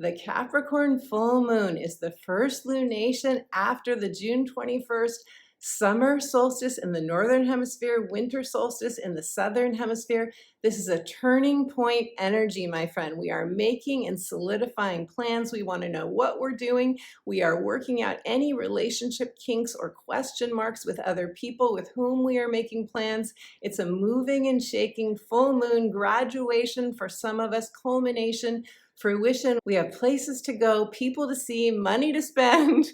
The Capricorn full moon is the first lunation after the June 21st summer solstice in the northern hemisphere, winter solstice in the southern hemisphere. This is a turning point energy, my friend. We are making and solidifying plans. We want to know what we're doing. We are working out any relationship kinks or question marks with other people with whom we are making plans. It's a moving and shaking full moon, graduation for some of us, culmination, fruition. We have places to go, people to see, money to spend,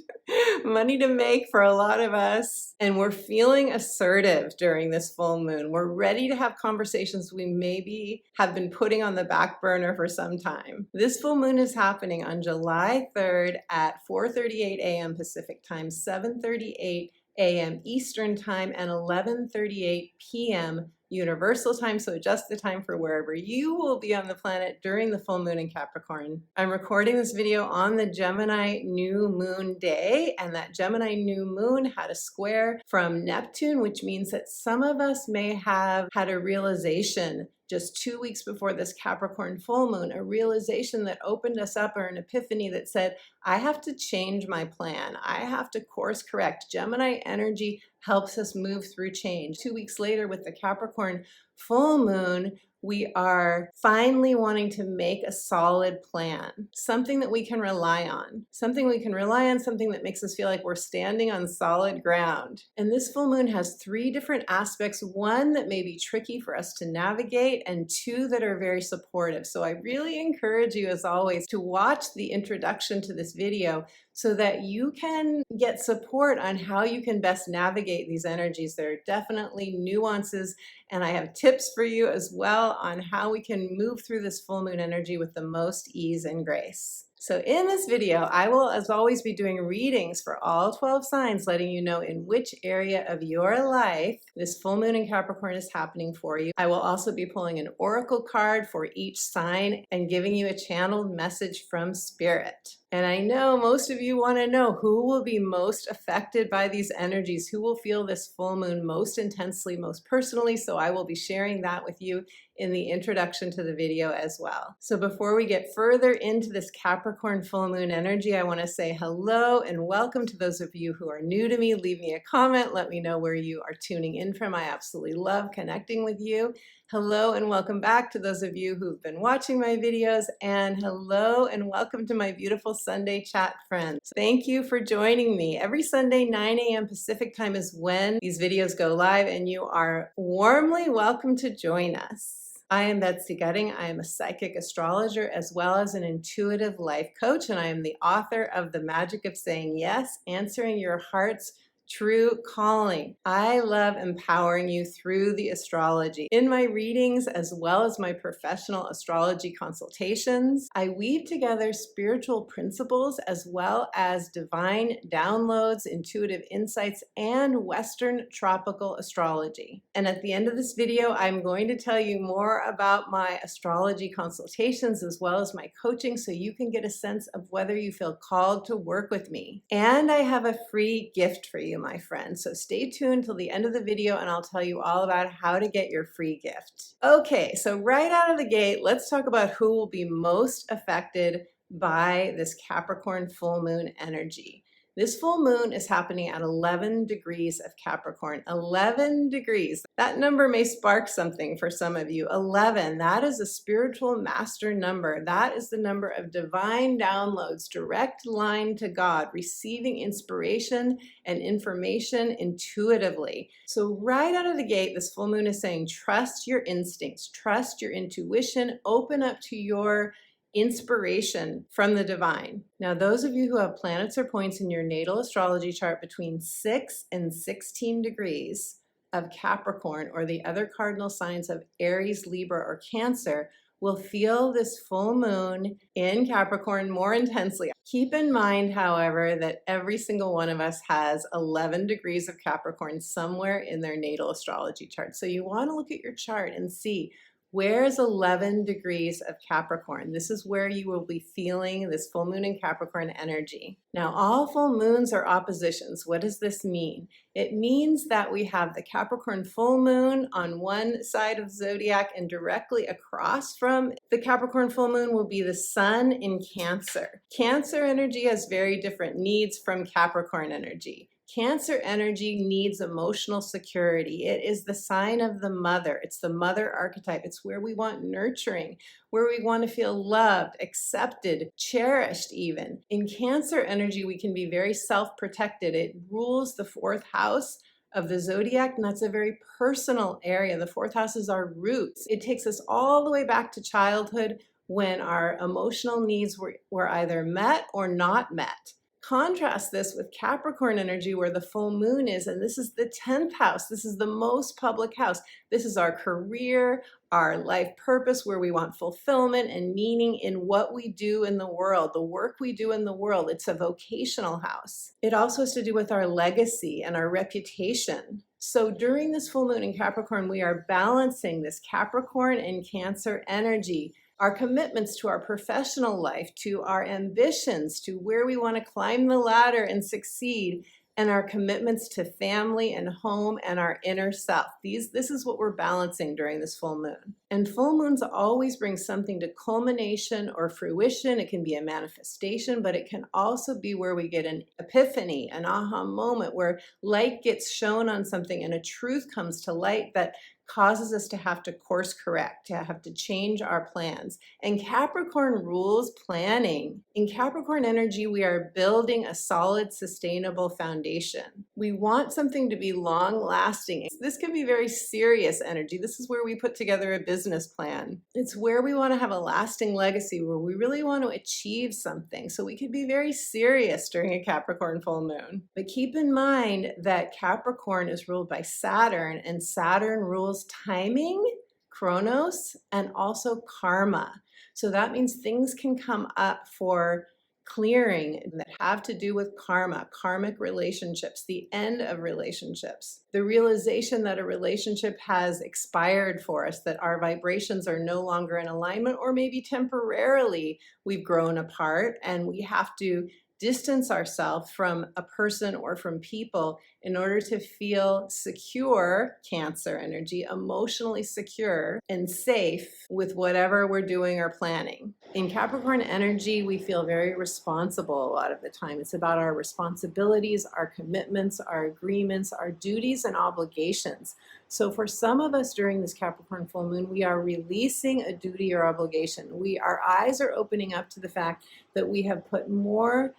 money to make for a lot of us. And we're feeling assertive during this full moon. We're ready to have conversations we maybe have been putting on the back burner for some time. This full moon is happening on July 3rd at 4:38 a.m. Pacific time, 7:38 a.m. Eastern time, and 11:38 p.m. Universal time, so adjust the time for wherever you will be on the planet during the full moon in Capricorn. I'm recording this video on the Gemini new moon day, and that Gemini new moon had a square from Neptune, which means that some of us may have had a realization just 2 weeks before this Capricorn full moon, a realization that opened us up, or an epiphany that said, I have to change my plan. I have to course correct. Gemini energy helps us move through change. 2 weeks later with the Capricorn full moon, we are finally wanting to make a solid plan, something that we can rely on, something that makes us feel like we're standing on solid ground. And this full moon has 3 different aspects, one that may be tricky for us to navigate, and 2 that are very supportive. So I really encourage you, as always, to watch the introduction to this video so that you can get support on how you can best navigate these energies. There are definitely nuances, and I have tips for you as well on how we can move through this full moon energy with the most ease and grace. So in this video, I will, as always, be doing readings for all 12 signs, letting you know in which area of your life this full moon in Capricorn is happening for you. I will also be pulling an oracle card for each sign and giving you a channeled message from Spirit. And I know most of you want to know who will be most affected by these energies, who will feel this full moon most intensely, most personally. So I will be sharing that with you in the introduction to the video as well. So before we get further into this Capricorn full moon energy, I want to say hello and welcome to those of you who are new to me. Leave me a comment. Let me know where you are tuning in from. I absolutely love connecting with you. Hello and welcome back to those of you who've been watching my videos, and hello and welcome to my beautiful Sunday chat friends. Thank you for joining me. Every Sunday, 9 a.m. Pacific time is when these videos go live, and you are warmly welcome to join us. I am Betsy Gutting. I am a psychic astrologer as well as an intuitive life coach, and I am the author of The Magic of Saying Yes, Answering Your Heart's True Calling. I love empowering you through the astrology. In my readings, as well as my professional astrology consultations, I weave together spiritual principles as well as divine downloads, intuitive insights, and Western tropical astrology. And at the end of this video, I'm going to tell you more about my astrology consultations as well as my coaching, so you can get a sense of whether you feel called to work with me. And I have a free gift for you, my friend. So stay tuned till the end of the video and I'll tell you all about how to get your free gift. Okay, so right out of the gate, let's talk about who will be most affected by this Capricorn full moon energy. This full moon is happening at 11 degrees of Capricorn. 11 degrees. That number may spark something for some of you. 11, that is a spiritual master number. That is the number of divine downloads, direct line to God, receiving inspiration and information intuitively. So right out of the gate, this full moon is saying, trust your instincts, trust your intuition, open up to your inspiration from the divine. Now, those of you who have planets or points in your natal astrology chart between 6 and 16 degrees of Capricorn, or the other cardinal signs of Aries, Libra, or Cancer, will feel this full moon in Capricorn more intensely. Keep in mind, however, that every single one of us has 11 degrees of Capricorn somewhere in their natal astrology chart. So you want to look at your chart and see Where's 11 degrees of Capricorn? This is where you will be feeling this full moon in Capricorn energy. Now, all full moons are oppositions. What does this mean? It means that we have the Capricorn full moon on one side of zodiac, and directly across from the Capricorn full moon will be the sun in Cancer. Cancer energy has very different needs from Capricorn energy. Cancer energy needs emotional security. It is the sign of the mother. It's the mother archetype. It's where we want nurturing, where we want to feel loved, accepted, cherished even. In Cancer energy, we can be very self-protected. It rules the fourth house of the zodiac, and that's a very personal area. The fourth house is our roots. It takes us all the way back to childhood when our emotional needs were either met or not met. Contrast this with Capricorn energy, where the full moon is, and this is the 10th house. This is the most public house. This is our career, our life purpose, where we want fulfillment and meaning in what we do in the world, the work we do in the world. It's a vocational house. It also has to do with our legacy and our reputation. So during this full moon in Capricorn, we are balancing this Capricorn and Cancer energy, our commitments to our professional life, to our ambitions, to where we want to climb the ladder and succeed, and our commitments to family and home and our inner self. This is what we're balancing during this full moon. And full moons always bring something to culmination or fruition. It can be a manifestation, but it can also be where we get an epiphany, an aha moment, where light gets shown on something and a truth comes to light that causes us to have to course correct, to have to change our plans. And Capricorn rules planning. In Capricorn energy, we are building a solid, sustainable foundation. We want something to be long lasting. This can be very serious energy. This is where we put together a business plan. It's where we want to have a lasting legacy, where we really want to achieve something. So we could be very serious during a Capricorn full moon. But keep in mind that Capricorn is ruled by Saturn, and Saturn rules timing, chronos, and also karma. So that means things can come up for clearing that have to do with karma, karmic relationships, the end of relationships, the realization that a relationship has expired for us, that our vibrations are no longer in alignment, or maybe temporarily we've grown apart and we have to distance ourselves from a person or from people in order to feel secure, Cancer energy, emotionally secure and safe with whatever we're doing or planning. In Capricorn energy, we feel very responsible a lot of the time. It's about our responsibilities, our commitments, our agreements, our duties and obligations. So for some of us during this Capricorn full moon, we are releasing a duty or obligation. Our eyes are opening up to the fact that we have put more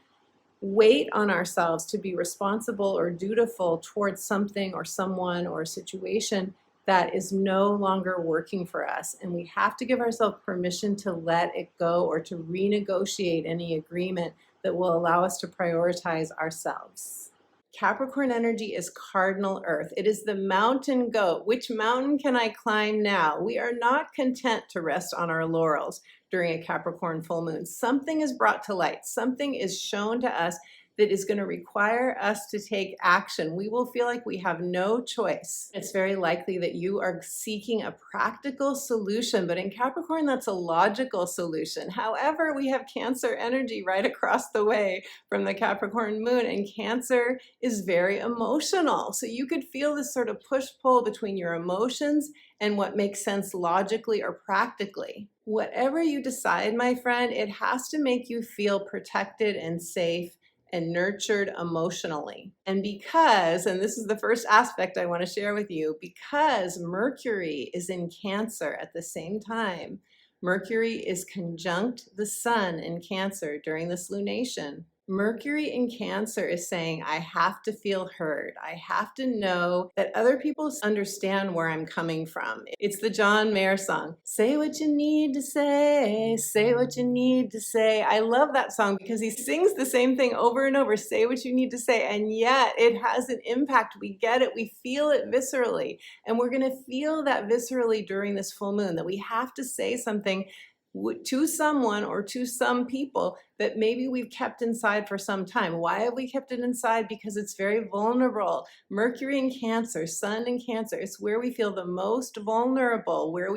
weight on ourselves to be responsible or dutiful towards something or someone or a situation that is no longer working for us. And we have to give ourselves permission to let it go, or to renegotiate any agreement that will allow us to prioritize ourselves. Capricorn energy is cardinal earth. It is the mountain goat. Which mountain can I climb now? We are not content to rest on our laurels during a Capricorn full moon. Something is brought to light. Something is shown to us that is going to require us to take action. We will feel like we have no choice. It's very likely that you are seeking a practical solution, but in Capricorn, that's a logical solution. However, we have Cancer energy right across the way from the Capricorn moon, and Cancer is very emotional. So you could feel this sort of push-pull between your emotions and what makes sense logically or practically. Whatever you decide, my friend, it has to make you feel protected and safe and nurtured emotionally. And this is the first aspect I want to share with you, because Mercury is in Cancer at the same time. Mercury is conjunct the sun in Cancer during this lunation. Mercury in Cancer is saying, I have to feel heard. I have to know that other people understand where I'm coming from. It's the John Mayer song, say what you need to say what you need to say. I love that song because he sings the same thing over and over, say what you need to say, and yet it has an impact. We get it, we feel it viscerally, and we're gonna feel that viscerally during this full moon, that we have to say something to someone or to some people that maybe we've kept inside for some time. Why have we kept it inside? Because it's very vulnerable. Mercury in Cancer, Sun in Cancer, it's where we feel the most vulnerable, where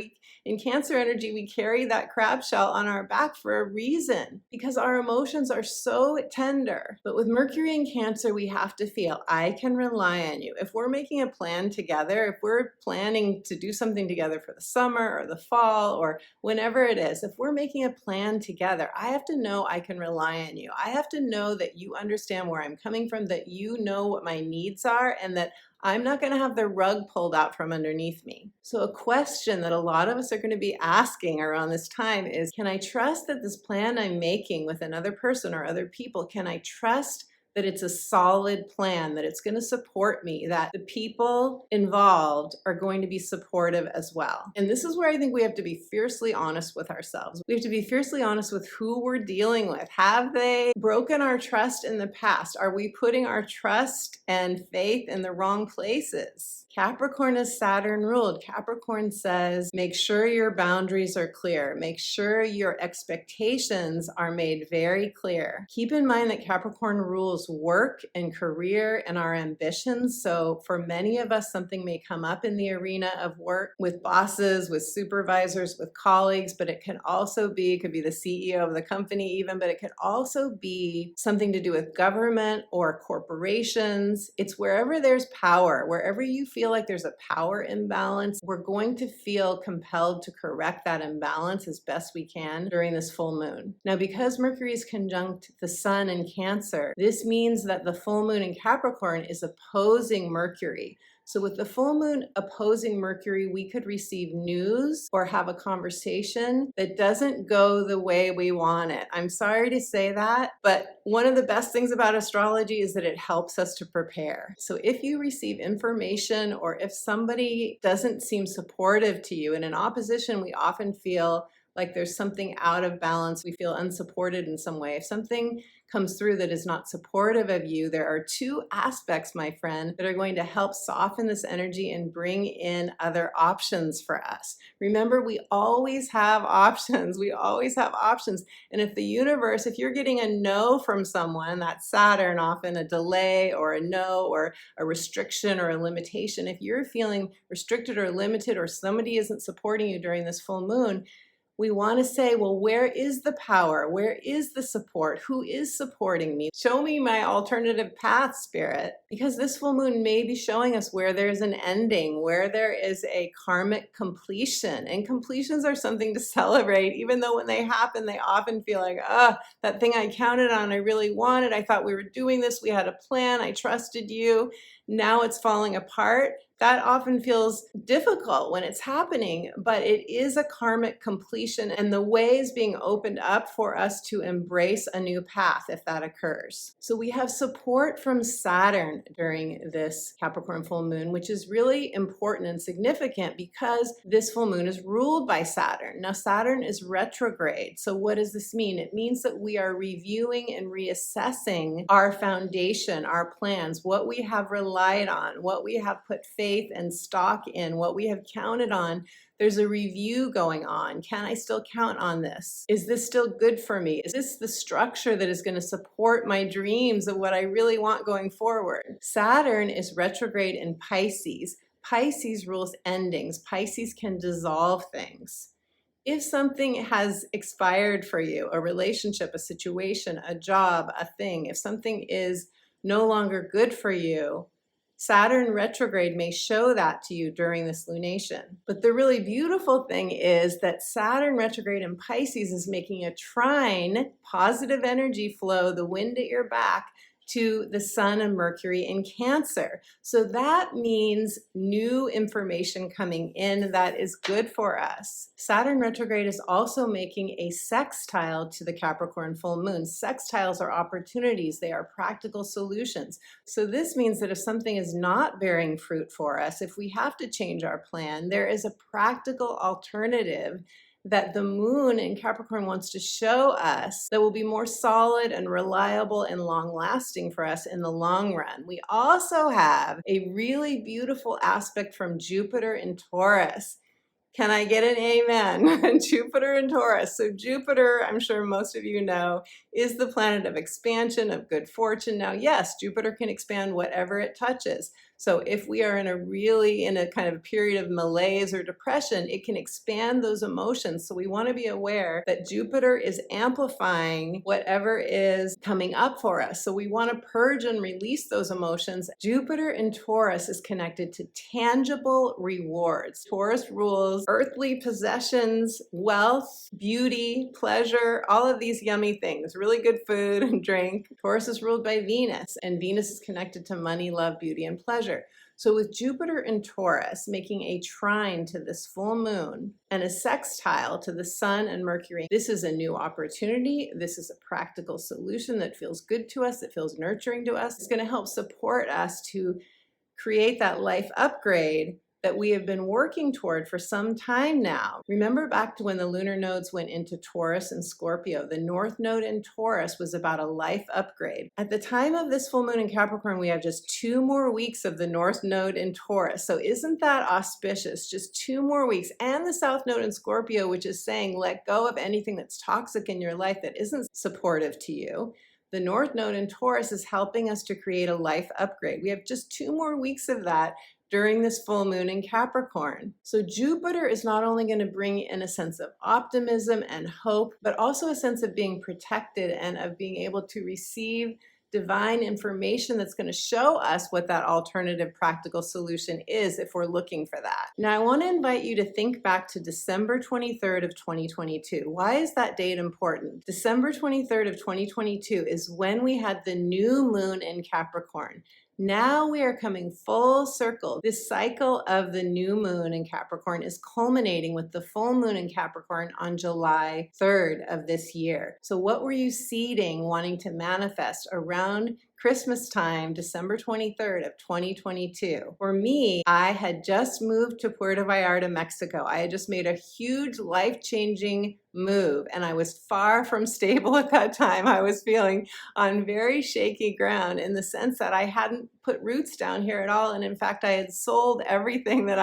in Cancer energy, we carry that crab shell on our back for a reason, because our emotions are so tender. But with Mercury in Cancer, we have to feel, I can rely on you. If we're making a plan together, if we're planning to do something together for the summer or the fall or whenever it is, if we're making a plan together, I have to know I can rely on you. I have to know that you understand where I'm coming from, that you know what my needs are, and that I'm not going to have the rug pulled out from underneath me. So a question that a lot of us are going to be asking around this time is, can I trust that this plan I'm making with another person or other people, can I trust that it's a solid plan, that it's going to support me, that the people involved are going to be supportive as well? And this is where I think we have to be fiercely honest with ourselves. We have to be fiercely honest with who we're dealing with. Have they broken our trust in the past? Are we putting our trust and faith in the wrong places? Capricorn is Saturn ruled. Capricorn says, make sure your boundaries are clear. Make sure your expectations are made very clear. Keep in mind that Capricorn rules work and career and our ambitions. So for many of us, something may come up in the arena of work with bosses, with supervisors, with colleagues, but it can also be, it could be the CEO of the company even, but it could also be something to do with government or corporations. It's wherever there's power, wherever you feel like there's a power imbalance, we're going to feel compelled to correct that imbalance as best we can during this full moon. Now, because Mercury is conjunct the Sun in Cancer, this means that the full moon in Capricorn is opposing Mercury. So with the full moon opposing Mercury, we could receive news or have a conversation that doesn't go the way we want it. I'm sorry to say that, but one of the best things about astrology is that it helps us to prepare. So if you receive information or if somebody doesn't seem supportive to you, and in opposition, we often feel like there's something out of balance. We feel unsupported in some way. If something comes through that is not supportive of you, there are two aspects, my friend, that are going to help soften this energy and bring in other options for us. Remember, we always have options. We always have options. And if the universe, if you're getting a no from someone, that's Saturn, often a delay or a no or a restriction or a limitation. If you're feeling restricted or limited or somebody isn't supporting you during this full moon, we want to say, well, where is the power? Where is the support? Who is supporting me? Show me my alternative path, Spirit. Because this full moon may be showing us where there's an ending, where there is a karmic completion. And completions are something to celebrate, even though when they happen, they often feel like, that thing I counted on, I really wanted. I thought we were doing this. We had a plan. I trusted you. Now it's falling apart. That often feels difficult when it's happening, but it is a karmic completion, and the way is being opened up for us to embrace a new path if that occurs. So we have support from Saturn during this Capricorn full moon, which is really important and significant because this full moon is ruled by Saturn. Now, Saturn is retrograde. So what does this mean? It means that we are reviewing and reassessing our foundation, our plans, what we have relied on, what we have put faith and stock in, what we have counted on. There's a review going on. Can I still count on this? Is this still good for me? Is this the structure that is going to support my dreams of what I really want going forward? Saturn is retrograde in Pisces. Pisces rules endings. Pisces can dissolve things. If something has expired for you, a relationship, a situation, a job, a thing, if something is no longer good for you, Saturn retrograde may show that to you during this lunation. But the really beautiful thing is that Saturn retrograde in Pisces is making a trine, positive energy flow, the wind at your back, to the Sun and Mercury in Cancer. So that means new information coming in that is good for us. Saturn retrograde is also making a sextile to the Capricorn full moon. Sextiles are opportunities. They are practical solutions. So this means that if something is not bearing fruit for us, if we have to change our plan, there is a practical alternative that the moon in Capricorn wants to show us that will be more solid and reliable and long-lasting for us in the long run. We also have a really beautiful aspect from Jupiter in Taurus. Can I get an amen? Jupiter and Taurus. So Jupiter, I'm sure most of you know, is the planet of expansion, of good fortune. Now, yes, Jupiter can expand whatever it touches. So if we are in a kind of period of malaise or depression, it can expand those emotions. So we want to be aware that Jupiter is amplifying whatever is coming up for us. So we want to purge and release those emotions. Jupiter in Taurus is connected to tangible rewards. Taurus rules earthly possessions, wealth, beauty, pleasure, all of these yummy things, really good food and drink. Taurus is ruled by Venus, and Venus is connected to money, love, beauty, and pleasure. So with Jupiter in Taurus making a trine to this full moon and a sextile to the Sun and Mercury, this is a new opportunity. This is a practical solution that feels good to us, that feels nurturing to us. It's going to help support us to create that life upgrade that we have been working toward for some time now. Remember back to when the lunar nodes went into Taurus and Scorpio. The North Node in Taurus was about a life upgrade. At the time of this full moon in Capricorn, we have just 2 more weeks of the North Node in Taurus. So isn't that auspicious? Just 2 more weeks. And the South Node in Scorpio, which is saying let go of anything that's toxic in your life that isn't supportive to you. The North Node in Taurus is helping us to create a life upgrade. We have just 2 more weeks of that during this full moon in Capricorn. So Jupiter is not only going to bring in a sense of optimism and hope, but also a sense of being protected and of being able to receive divine information that's going to show us what that alternative practical solution is if we're looking for that. Now, I want to invite you to think back to December 23rd of 2022. Why is that date important? December 23rd of 2022 is when we had the new moon in Capricorn. Now we are coming full circle. This cycle of the new moon in Capricorn is culminating with the full moon in Capricorn on July 3rd of this year. So what were you seeding, wanting to manifest around Christmas time, December 23rd of 2022? For me, I had just moved to Puerto Vallarta, Mexico. I had just made a huge life-changing move, and I was far from stable at that time. I was feeling on very shaky ground in the sense that I hadn't put roots down here at all. And in fact, I had sold almost everything that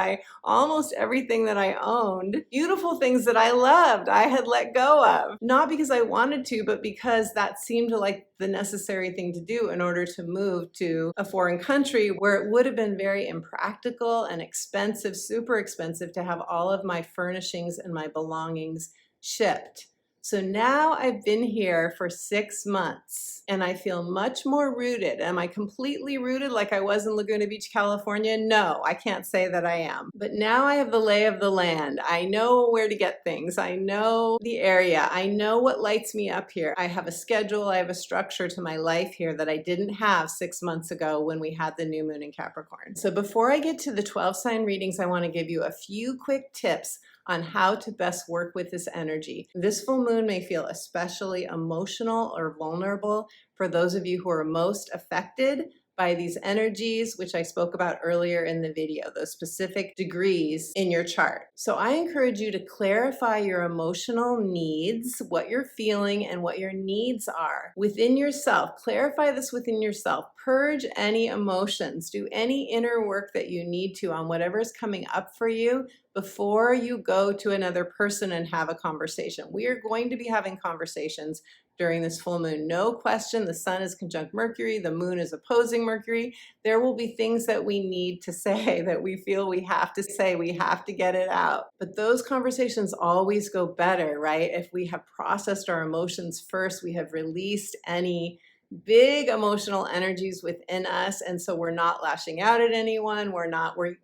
I owned. Beautiful things that I loved, I had let go of. Not because I wanted to, but because that seemed like the necessary thing to do in order to move to a foreign country where it would have been very impractical and expensive, super expensive to have all of my furnishings and my belongings shipped. So now I've been here for 6 months and I feel much more rooted. Am I completely rooted like I was in Laguna Beach, California? No, I can't say that I am. But now I have the lay of the land. I know where to get things. I know the area. I know what lights me up here. I have a schedule. I have a structure to my life here that I didn't have 6 months ago when we had the new moon in Capricorn. So before I get to the 12 sign readings, I want to give you a few quick tips on how to best work with this energy. This full moon may feel especially emotional or vulnerable for those of you who are most affected by these energies, which I spoke about earlier in the video, those specific degrees in your chart. So I encourage you to clarify your emotional needs, what you're feeling and what your needs are within yourself. Clarify this within yourself. Purge any emotions. Do any inner work that you need to on whatever is coming up for you before you go to another person and have a conversation. We are going to be having conversations during this full moon. No question, the sun is conjunct Mercury, the moon is opposing Mercury. There will be things that we need to say, that we feel we have to say, we have to get it out. But those conversations always go better, right? If we have processed our emotions first, we have released any big emotional energies within us, and so we're not lashing out at anyone.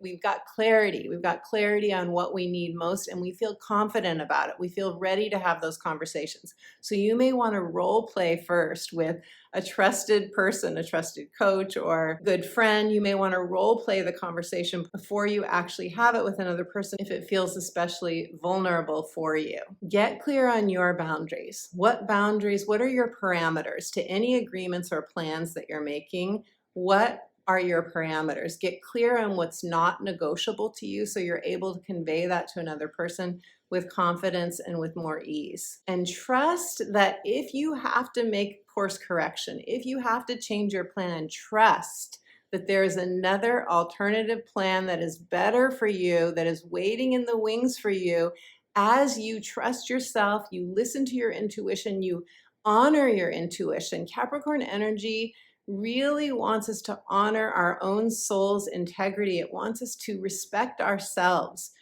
We've got clarity. We've got clarity on what we need most, and we feel confident about it. We feel ready to have those conversations. So you may want to role play first with a trusted person, a trusted coach or good friend. You may want to role play the conversation before you actually have it with another person if it feels especially vulnerable for you. Get clear on your boundaries. What are your parameters to any agreements or plans that you're making? What are your parameters? Get clear on what's not negotiable to you so you're able to convey that to another person with confidence and with more ease. And trust that if you have to make course correction, if you have to change your plan, trust that there is another alternative plan that is better for you, that is waiting in the wings for you as you trust yourself, you listen to your intuition, you honor your intuition. Capricorn energy really wants us to honor our own soul's integrity. It wants us to respect ourselves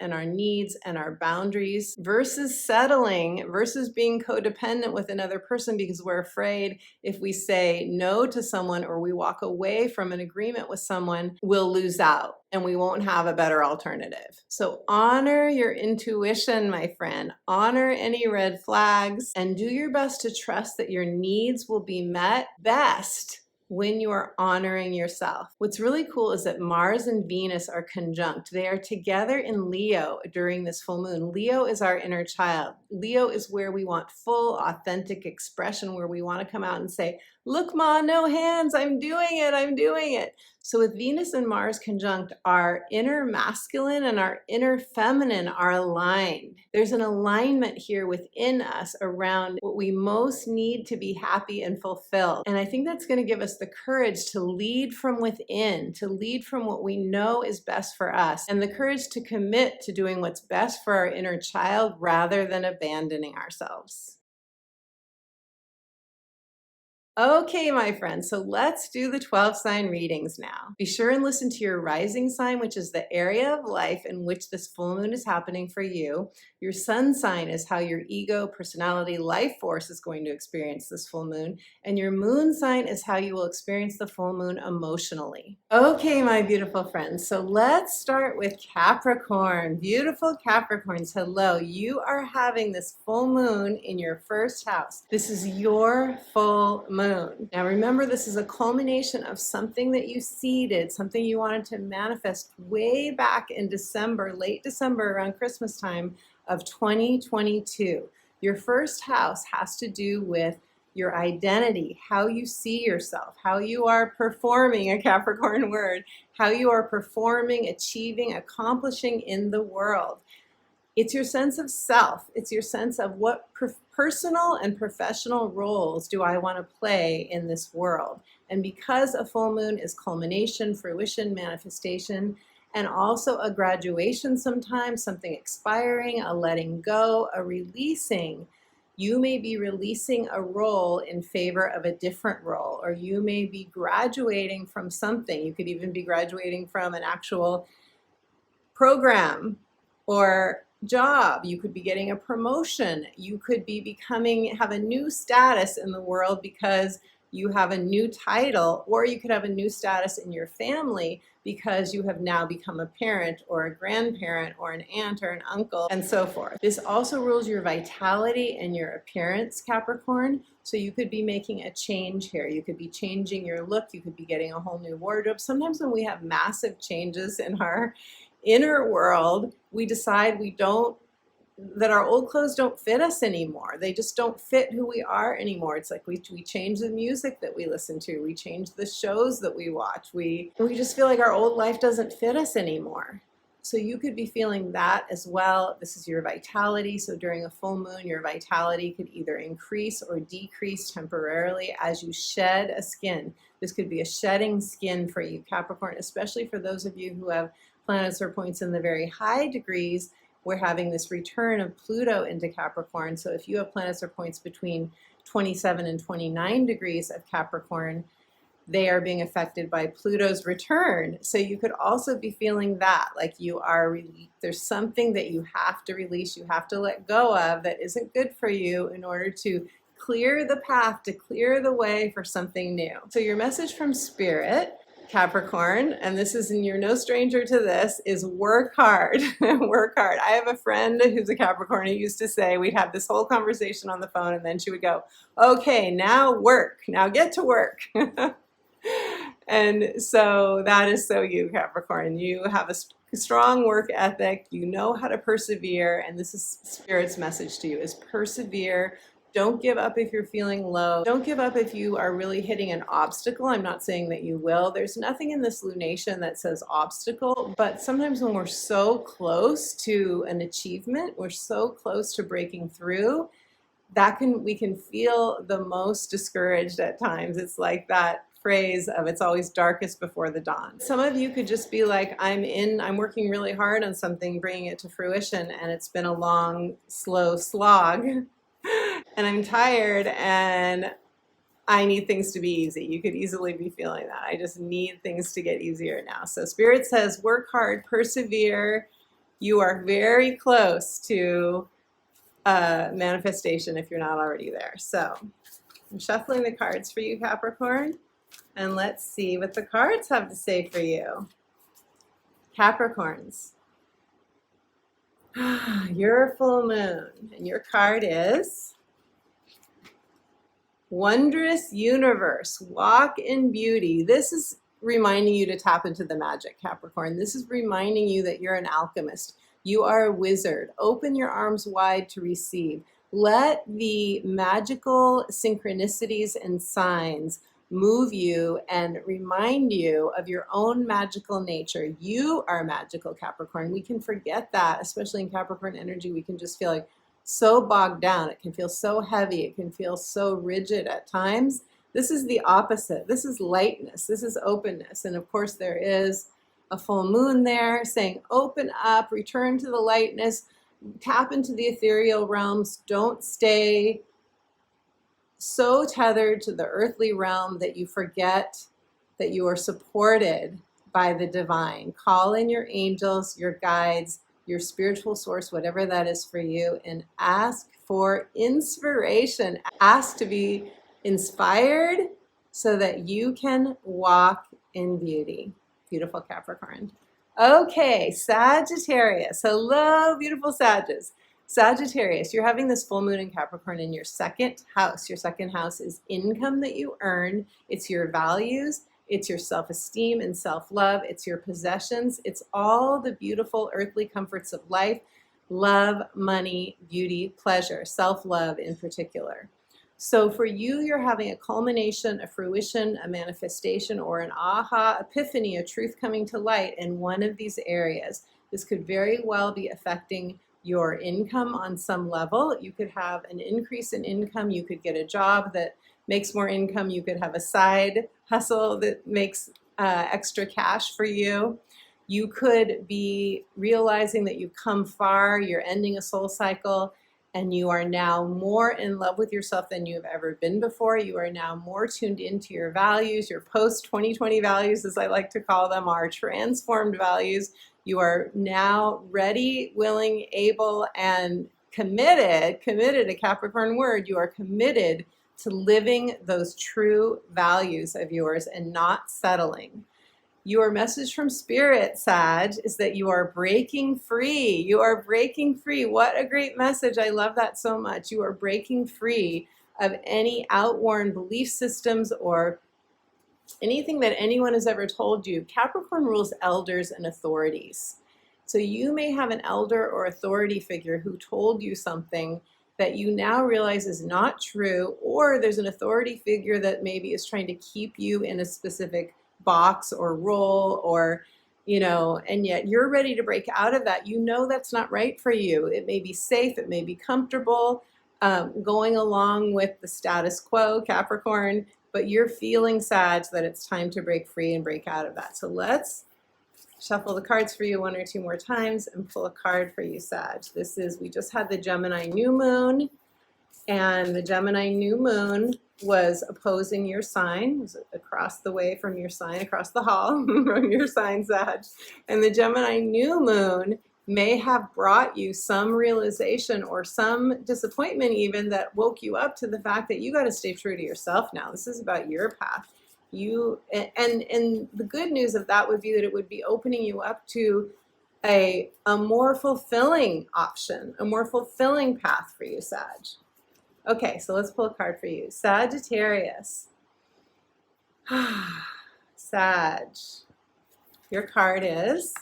and our needs and our boundaries versus settling, versus being codependent with another person because we're afraid if we say no to someone or we walk away from an agreement with someone, we'll lose out and we won't have a better alternative. So honor your intuition, my friend. Honor any red flags and do your best to trust that your needs will be met best when you are honoring yourself. What's really cool is that Mars and Venus are conjunct. They are together in Leo during this full moon. Leo is our inner child. Leo is where we want full, authentic expression, where we want to come out and say, look, Ma, no hands, I'm doing it, I'm doing it. So with Venus and Mars conjunct, our inner masculine and our inner feminine are aligned. There's an alignment here within us around what we most need to be happy and fulfilled. And I think that's going to give us the courage to lead from within, to lead from what we know is best for us, and the courage to commit to doing what's best for our inner child rather than abandoning ourselves. Okay, my friends, so let's do the 12 sign readings now. Be sure and listen to your rising sign, which is the area of life in which this full moon is happening for you. Your sun sign is how your ego, personality, life force is going to experience this full moon. And your moon sign is how you will experience the full moon emotionally. Okay, my beautiful friends, so let's start with Capricorn. Beautiful Capricorns, hello. You are having this full moon in your first house. This is your full moon. Now remember, this is a culmination of something that you seeded, something you wanted to manifest way back in December, late December, around Christmas time of 2022. Your first house has to do with your identity, how you see yourself, how you are performing, a Capricorn word, how you are performing, achieving, accomplishing in the world. It's your sense of self. It's your sense of what personal and professional roles do I want to play in this world. And because a full moon is culmination, fruition, manifestation, and also a graduation sometimes, something expiring, a letting go, a releasing, you may be releasing a role in favor of a different role, or you may be graduating from something. You could even be graduating from an actual program or job. You could be getting a promotion. You could be have a new status in the world because you have a new title, or you could have a new status in your family because you have now become a parent or a grandparent or an aunt or an uncle and so forth. This also rules your vitality and your appearance, Capricorn. So you could be making a change here. You could be changing your look. You could be getting a whole new wardrobe. Sometimes when we have massive changes in our inner world, we decide that our old clothes don't fit us anymore. They just don't fit who we are anymore. It's like we change the music that we listen to. We change the shows that we watch. We just feel like our old life doesn't fit us anymore. So you could be feeling that as well. This is your vitality. So during a full moon, your vitality could either increase or decrease temporarily as you shed a skin. This could be a shedding skin for you, Capricorn, especially for those of you who have planets or points in the very high degrees. We're having this return of Pluto into Capricorn. So if you have planets or points between 27 and 29 degrees of Capricorn, they are being affected by Pluto's return. So you could also be feeling that, like there's something that you have to release, you have to let go of that isn't good for you in order to clear the path, to clear the way for something new. So your message from Spirit, Capricorn, and you're no stranger to this, is work hard. Work hard. I have a friend who's a Capricorn who used to say, we'd have this whole conversation on the phone and then she would go, okay, now work, now get to work. And so that is so you, Capricorn. You have a strong work ethic. You know how to persevere. And this is Spirit's message to you, is persevere. Don't give up if you're feeling low. Don't give up if you are really hitting an obstacle. I'm not saying that you will. There's nothing in this lunation that says obstacle, but sometimes when we're so close to an achievement, we're so close to breaking through, we can feel the most discouraged at times. It's like that phrase of it's always darkest before the dawn. Some of you could just be like, I'm working really hard on something, bringing it to fruition, and it's been a long, slow slog, and I'm tired, and I need things to be easy. You could easily be feeling that. I just need things to get easier now. So Spirit says, work hard, persevere. You are very close to manifestation if you're not already there. So I'm shuffling the cards for you, Capricorn, and let's see what the cards have to say for you. Capricorns, you're full moon, and your card is Wondrous Universe, walk in beauty. This is reminding you to tap into the magic, Capricorn. This is reminding you that you're an alchemist. You are a wizard. Open your arms wide to receive. Let the magical synchronicities and signs move you and remind you of your own magical nature. You are magical, Capricorn. We can forget that, especially in Capricorn energy. We can just feel like so bogged down. It can feel so heavy. It can feel so rigid at times. This is the opposite. This is lightness. This is openness. And of course, there is a full moon there saying, open up, return to the lightness, tap into the ethereal realms. Don't stay so tethered to the earthly realm that you forget that you are supported by the divine. Call in your angels, your guides, your spiritual source, whatever that is for you, and ask for inspiration. Ask to be inspired so that you can walk in beauty. Beautiful Capricorn. Okay, Sagittarius. Hello, beautiful Sagittarius. Sagittarius, you're having this full moon in Capricorn in your second house. Your second house is income that you earn. It's your values. It's your self-esteem and self-love. It's your possessions. It's all the beautiful earthly comforts of life, love, money, beauty, pleasure, self-love in particular. So for you, you're having a culmination, a fruition, a manifestation, or an aha, epiphany, a truth coming to light in one of these areas. This could very well be affecting your income on some level. You could have an increase in income. You could get a job that makes more income. You could have a side hustle that makes extra cash for you. You could be realizing that you've come far, you're ending a soul cycle, and you are now more in love with yourself than you've ever been before. You are now more tuned into your values. Your post-2020 values, as I like to call them, are transformed values. You are now ready, willing, able, and committed, a Capricorn word, you are committed to living those true values of yours and not settling. Your message from Spirit, Sag, is that you are breaking free. You are breaking free. What a great message. I love that so much. You are breaking free of any outworn belief systems or anything that anyone has ever told you. Capricorn rules elders and authorities. So you may have an elder or authority figure who told you something that you now realize is not true, or there's an authority figure that maybe is trying to keep you in a specific box or role, or, you know, and yet you're ready to break out of that. You know that's not right for you. It may be safe, it may be comfortable, going along with the status quo, Capricorn, but you're feeling, Sag, that it's time to break free and break out of that. So let's shuffle the cards for you one or two more times and pull a card for you, Sag. This is, we just had the Gemini new moon, and the Gemini new moon was opposing your sign. It was across the way from your sign, across the hall from your sign, Sag. And the Gemini new moon may have brought you some realization or some disappointment even that woke you up to the fact that you got to stay true to yourself now. This is about your path. And the good news of that would be that it would be opening you up to a more fulfilling option, a more fulfilling path for you, Sag. Okay, so let's pull a card for you. Sagittarius. Sag. Your card is,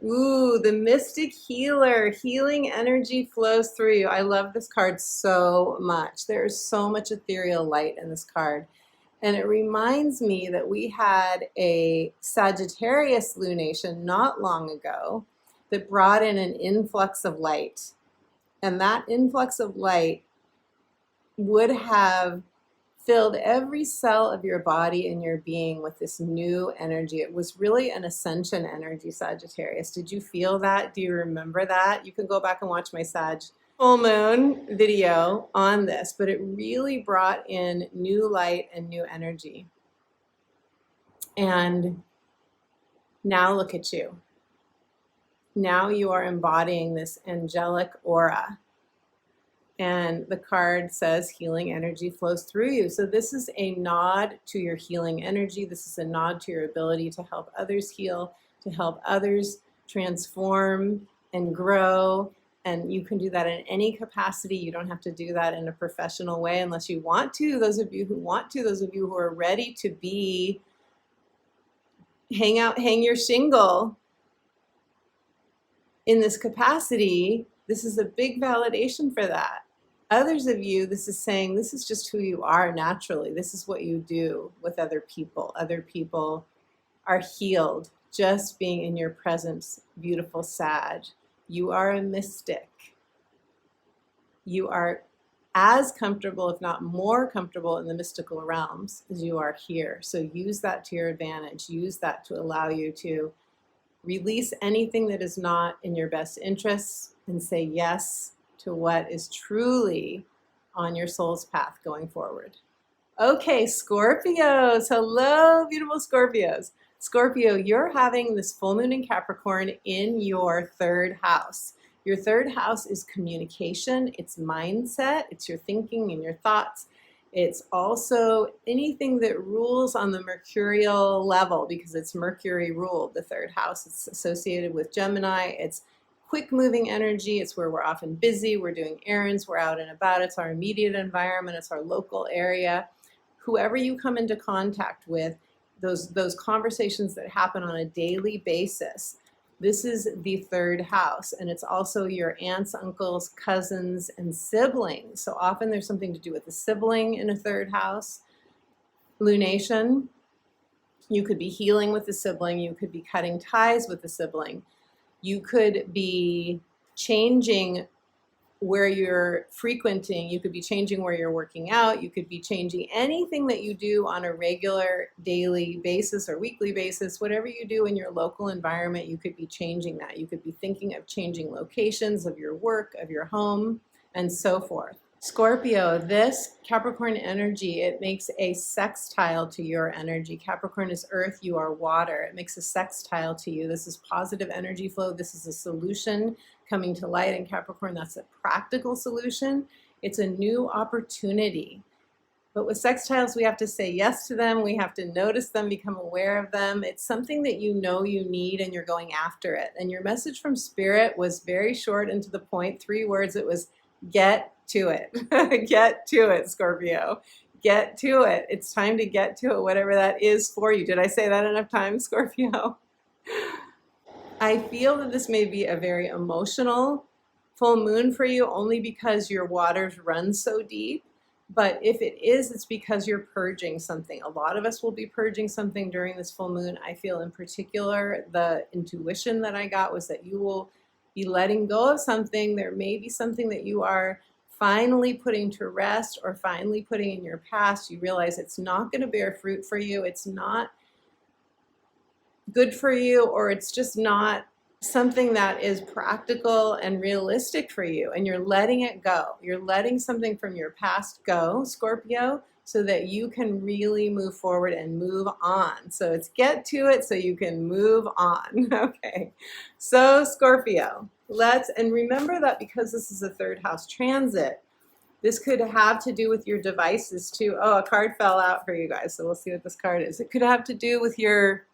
ooh, the Mystic Healer. Healing energy flows through you. I love this card so much. There's so much ethereal light in this card. And it reminds me that we had a Sagittarius lunation not long ago that brought in an influx of light. And that influx of light would have filled every cell of your body and your being with this new energy. It was really an ascension energy, Sagittarius. Did you feel that? Do you remember that? You can go back and watch my Sag full moon video on this, but it really brought in new light and new energy. And now look at you. Now you are embodying this angelic aura. And the card says healing energy flows through you. So this is a nod to your healing energy. This is a nod to your ability to help others heal, to help others transform and grow. And you can do that in any capacity. You don't have to do that in a professional way unless you want to. Those of you who want to, those of you who are ready to be, hang your shingle in this capacity, this is a big validation for that. Others of you, this is saying this is just who you are naturally. This is what you do with other people. Other people are healed just being in your presence, beautiful Sag. You are a mystic. You are as comfortable, if not more comfortable, in the mystical realms as you are here. So use that to your advantage. Use that to allow you to release anything that is not in your best interests and say yes to what is truly on your soul's path going forward. Okay, Scorpios. Hello, beautiful Scorpios. Scorpio, you're having this full moon in Capricorn in your third house. Your third house is communication, it's mindset, it's your thinking and your thoughts. It's also anything that rules on the mercurial level because it's Mercury ruled, the third house. It's associated with Gemini. It's quick moving energy. It's where we're often busy. We're doing errands. We're out and about. It's our immediate environment. It's our local area. Whoever you come into contact with, those conversations that happen on a daily basis, this is the third house, and it's also your aunts, uncles, cousins, and siblings. So often there's something to do with a sibling in a third house. Lunation, you could be healing with a sibling. You could be cutting ties with a sibling. You could be changing where you're frequenting. You could be changing where you're working out. You could be changing anything that you do on a regular daily basis or weekly basis. Whatever you do in your local environment, you could be changing that. You could be thinking of changing locations of your work, of your home, and so forth. Scorpio, this Capricorn energy, it makes a sextile to your energy. Capricorn is earth, you are water. It makes a sextile to you. This is positive energy flow. This is a solution coming to light in Capricorn. That's a practical solution. It's a new opportunity. But with sextiles, we have to say yes to them. We have to notice them, become aware of them. It's something that you know you need and you're going after it. And your message from Spirit was very short and to the point, 3 words. It was get to it. Get to it, Scorpio. Get to it. It's time to get to it, whatever that is for you. Did I say that enough times, Scorpio? I feel that this may be a very emotional full moon for you only because your waters run so deep. But if it is, it's because you're purging something. A lot of us will be purging something during this full moon. I feel in particular, the intuition that I got was that you will be letting go of something. There may be something that you are finally putting to rest or finally putting in your past. You realize it's not going to bear fruit for you. It's not good for you, or it's just not something that is practical and realistic for you, and you're letting it go. You're letting something from your past go, Scorpio, so that you can really move forward and move on. So it's get to it so you can move on. Okay, so Scorpio, and remember that because this is a third house transit, this could have to do with your devices too. Oh, a card fell out for you guys, so we'll see what this card is. It could have to do with your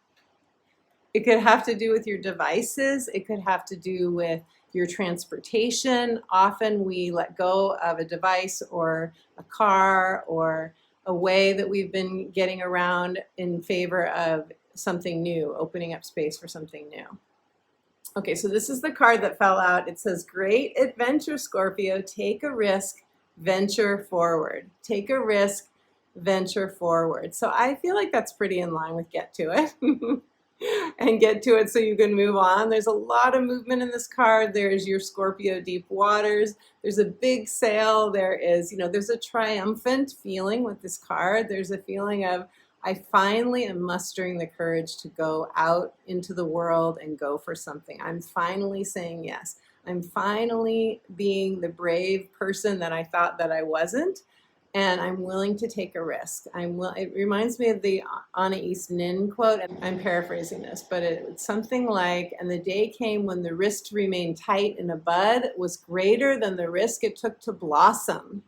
devices. It could have to do with your transportation. Often we let go of a device or a car or a way that we've been getting around in favor of something new, opening up space for something new. Okay, so this is the card that fell out. It says, great adventure, Scorpio. Take a risk, venture forward. Take a risk, venture forward. So I feel like that's pretty in line with get to it. and get to it so you can move on. There's a lot of movement in this card. There's your Scorpio deep waters. There's a big sail. There is, there's a triumphant feeling with this card. There's a feeling of, I finally am mustering the courage to go out into the world and go for something. I'm finally saying yes. I'm finally being the brave person that I thought that I wasn't. And I'm willing to take a risk. It reminds me of the Anais Nin quote, and I'm paraphrasing this, but it's something like, and the day came when the risk to remain tight in a bud was greater than the risk it took to blossom.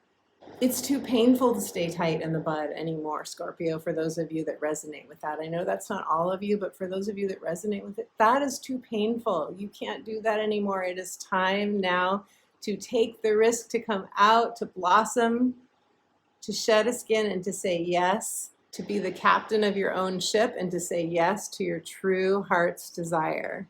It's too painful to stay tight in the bud anymore, Scorpio, for those of you that resonate with that. I know that's not all of you, but for those of you that resonate with it, that is too painful. You can't do that anymore. It is time now to take the risk to come out, to blossom, to shed a skin and to say yes, to be the captain of your own ship and to say yes to your true heart's desire.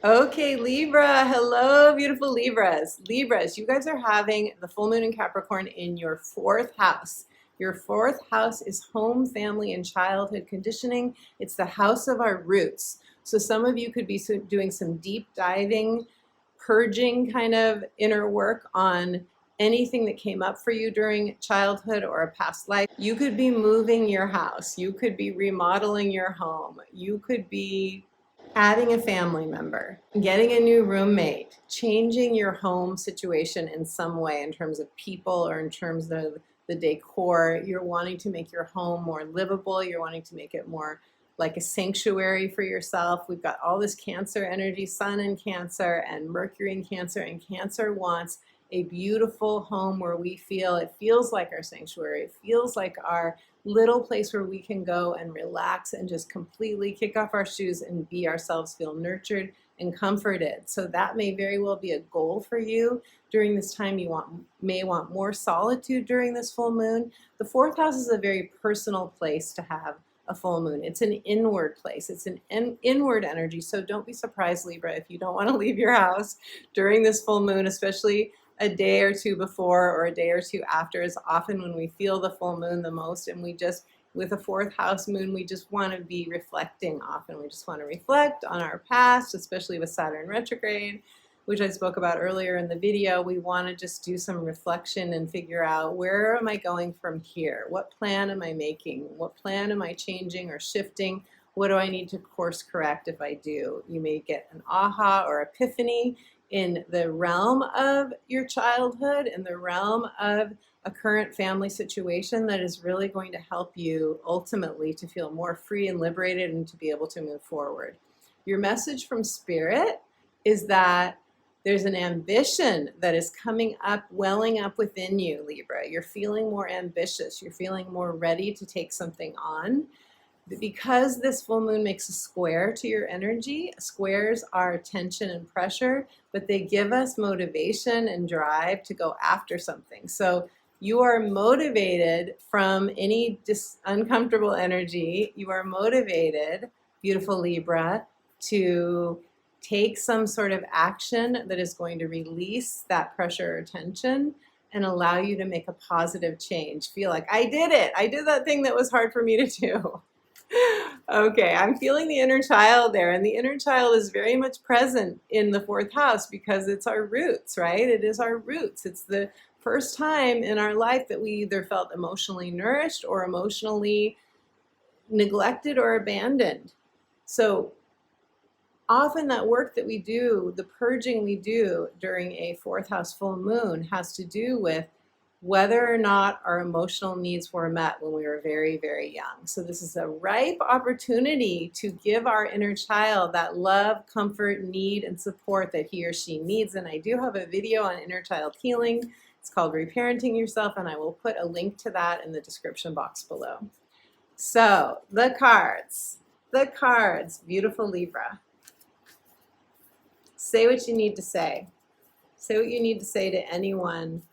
Okay, Libra, hello, beautiful Libras. Libras, you guys are having the full moon in Capricorn in your 4th house. Your 4th house is home, family, and childhood conditioning. It's the house of our roots. So some of you could be doing some deep diving, purging kind of inner work on anything that came up for you during childhood or a past life. You could be moving your house. You could be remodeling your home. You could be adding a family member, getting a new roommate, changing your home situation in some way in terms of people or in terms of the decor. You're wanting to make your home more livable. You're wanting to make it more like a sanctuary for yourself. We've got all this Cancer energy, Sun in Cancer and Mercury in Cancer, and Cancer wants a beautiful home where it feels like our sanctuary. It feels like our little place where we can go and relax and just completely kick off our shoes and be ourselves, feel nurtured and comforted. So that may very well be a goal for you during this time. You may want more solitude during this full moon. The 4th house is a very personal place to have a full moon. It's an inward place. It's an inward energy. So don't be surprised, Libra, if you don't want to leave your house during this full moon, especially a day or two before or a day or two after is often when we feel the full moon the most. And with a 4th house moon, we just want to be reflecting often. We just want to reflect on our past, especially with Saturn retrograde, which I spoke about earlier in the video. We want to just do some reflection and figure out, where am I going from here? What plan am I making? What plan am I changing or shifting? What do I need to course correct if I do? You may get an aha or epiphany in the realm of your childhood, in the realm of a current family situation that is really going to help you ultimately to feel more free and liberated and to be able to move forward. Your message from Spirit is that there's an ambition that is coming up, welling up within you, Libra. You're feeling more ambitious. You're feeling more ready to take something on. Because this full moon makes a square to your energy, squares are tension and pressure, but they give us motivation and drive to go after something. So you are motivated from any uncomfortable energy. You are motivated, beautiful Libra, to take some sort of action that is going to release that pressure or tension and allow you to make a positive change. Feel like, I did it. I did that thing that was hard for me to do. Okay, I'm feeling the inner child there, and the inner child is very much present in the 4th house because it's our roots, right? It is our roots. It's the first time in our life that we either felt emotionally nourished or emotionally neglected or abandoned. So often that work that we do, the purging we do during a 4th house full moon, has to do with whether or not our emotional needs were met when we were very, very young. So this is a ripe opportunity to give our inner child that love, comfort, need, and support that he or she needs. And I do have a video on inner child healing. It's called Reparenting Yourself, and I will put a link to that in the description box below. So the cards, beautiful Libra. Say what you need to say. Say what you need to say to anyone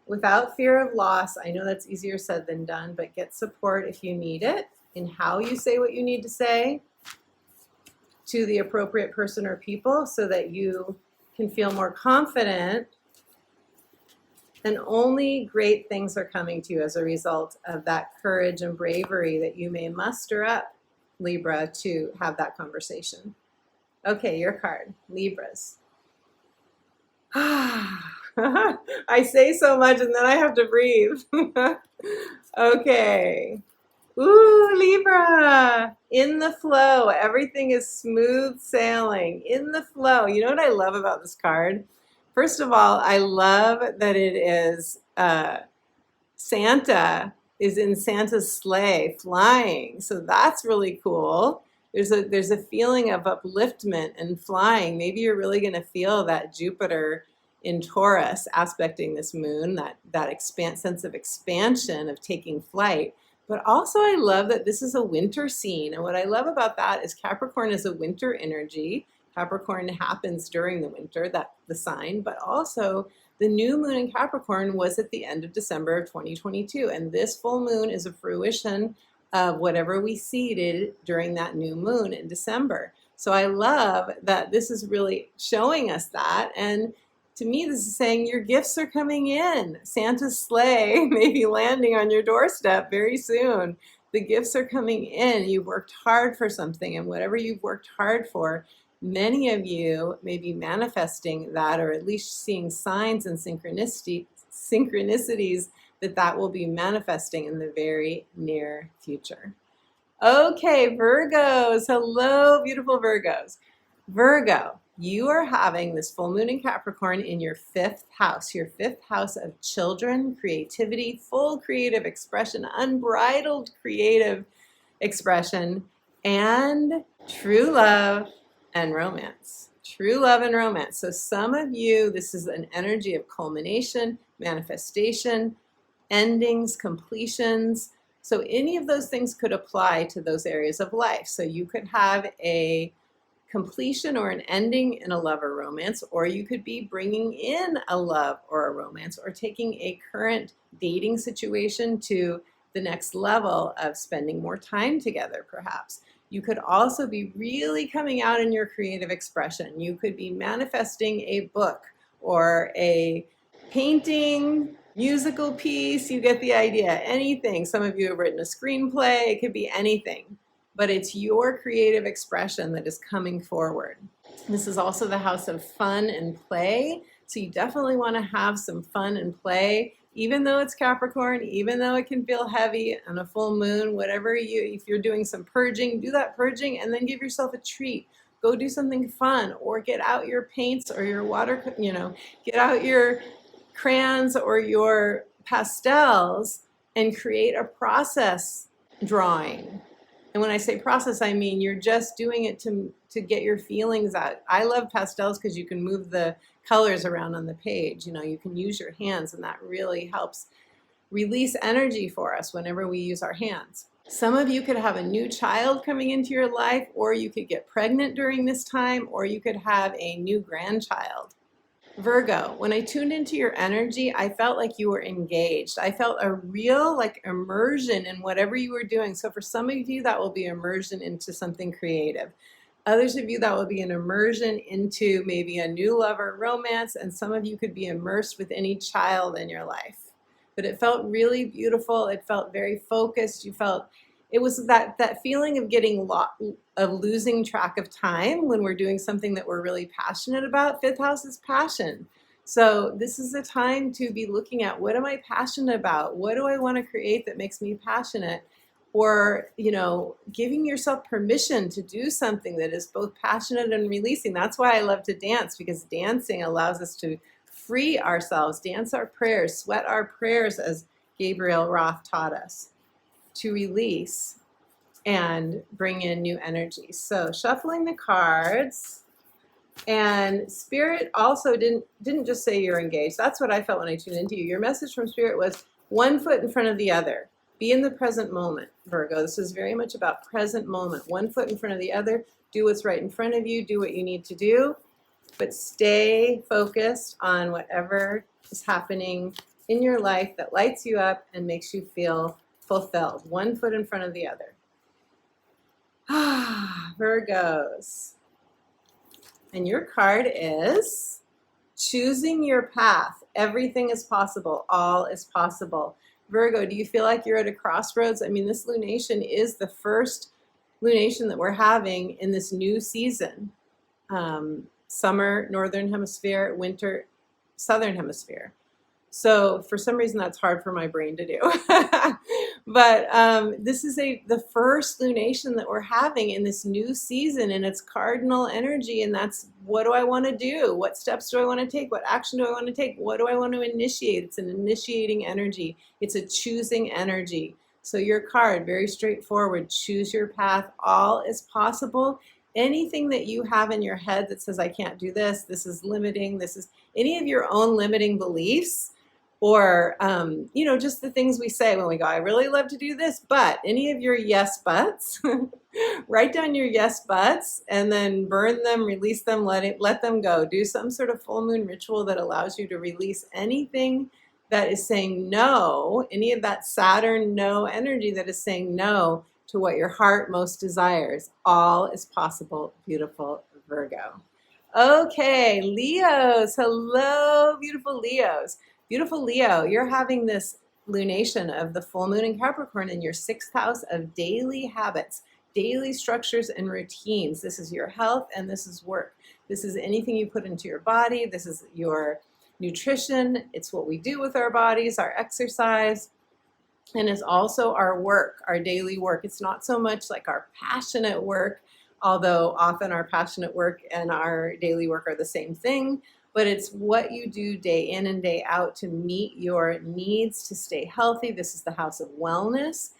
without fear of loss. I know that's easier said than done, but get support if you need it in how you say what you need to say to the appropriate person or people so that you can feel more confident, and only great things are coming to you as a result of that courage and bravery that you may muster up Libra to have that conversation. Okay, your card, Libras. I say so much and then I have to breathe. Okay. Ooh, Libra, in the flow. Everything is smooth sailing, in the flow. You know what I love about this card? First of all, I love that it is Santa is in Santa's sleigh flying. So that's really cool. There's a feeling of upliftment and flying. Maybe you're really going to feel that Jupiter in Taurus aspecting this moon, that sense of expansion, of taking flight. But also I love that this is a winter scene. And what I love about that is Capricorn is a winter energy. Capricorn happens during the winter, that's the sign, but also the new moon in Capricorn was at the end of December of 2022. And this full moon is a fruition of whatever we seeded during that new moon in December. So I love that this is really showing us that. And to me, this is saying your gifts are coming in. Santa's sleigh may be landing on your doorstep very soon. The gifts are coming in. You've worked hard for something, and whatever you've worked hard for, many of you may be manifesting that, or at least seeing signs and synchronicities that will be manifesting in the very near future. Okay, Virgos. Hello, beautiful Virgos. Virgo, you are having this full moon in Capricorn in your 5th house of children, creativity, full creative expression, unbridled creative expression, and true love and romance. True love and romance. So some of you, this is an energy of culmination, manifestation, endings, completions. So any of those things could apply to those areas of life. So you could have a completion or an ending in a love or romance, or you could be bringing in a love or a romance, or taking a current dating situation to the next level of spending more time together, perhaps. You could also be really coming out in your creative expression. You could be manifesting a book or a painting, musical piece. You get the idea. Anything. Some of you have written a screenplay. It could be anything. But it's your creative expression that is coming forward. This is also the house of fun and play. So you definitely want to have some fun and play. Even though it's Capricorn, even though it can feel heavy on a full moon, if you're doing some purging, do that purging and then give yourself a treat. Go do something fun, or get out your paints or your get out your crayons or your pastels and create a process drawing. And when I say process, I mean you're just doing it to get your feelings out. I love pastels because you can move the colors around on the page. You can use your hands, and that really helps release energy for us whenever we use our hands. Some of you could have a new child coming into your life, or you could get pregnant during this time, or you could have a new grandchild. Virgo, when I tuned into your energy, I felt like you were engaged. I felt a real immersion in whatever you were doing. So for some of you, that will be immersion into something creative. Others of you, that will be an immersion into maybe a new love or romance, and some of you could be immersed with any child in your life. But it felt really beautiful. It felt very focused. It was that feeling of losing track of time when we're doing something that we're really passionate about. 5th house is passion. So this is the time to be looking at, what am I passionate about? What do I want to create that makes me passionate? Or, giving yourself permission to do something that is both passionate and releasing. That's why I love to dance, because dancing allows us to free ourselves, dance our prayers, sweat our prayers, as Gabriel Roth taught us, to release and bring in new energy. So shuffling the cards, and Spirit also didn't just say you're engaged. That's what I felt when I tuned into you. Your message from Spirit was one foot in front of the other. Be in the present moment, Virgo. This is very much about present moment. One foot in front of the other. Do what's right in front of you. Do what you need to do. But stay focused on whatever is happening in your life that lights you up and makes you feel fulfilled. One foot in front of the other. Virgos. And your card is choosing your path. Everything is possible. All is possible. Virgo, do you feel like you're at a crossroads? I mean, this lunation is the first lunation that we're having in this new season. Summer, Northern Hemisphere, winter, Southern Hemisphere. So for some reason that's hard for my brain to do. But this is the first lunation that we're having in this new season, and it's cardinal energy, and that's, what do I want to do? What steps do I want to take? What action do I want to take? What do I want to initiate? It's an initiating energy. It's a choosing energy. So your card, very straightforward, choose your path, all is possible. Anything that you have in your head that says, I can't do this, this is limiting, this is any of your own limiting beliefs, or you know, just the things we say when we go, I really love to do this, but any of your yes buts, write down your yes buts and then burn them, release them, let them go. Do some sort of full moon ritual that allows you to release anything that is saying no, any of that Saturn no energy that is saying no to what your heart most desires. All is possible, beautiful Virgo. Okay, Leos, hello, beautiful Leos. Beautiful Leo, you're having this lunation of the full moon in Capricorn in your 6th house of daily habits, daily structures and routines. This is your health and this is work. This is anything you put into your body. This is your nutrition. It's what we do with our bodies, our exercise, and it's also our work, our daily work. It's not so much like our passionate work, although often our passionate work and our daily work are the same thing. But it's what you do day in and day out to meet your needs to stay healthy. This is the house of wellness.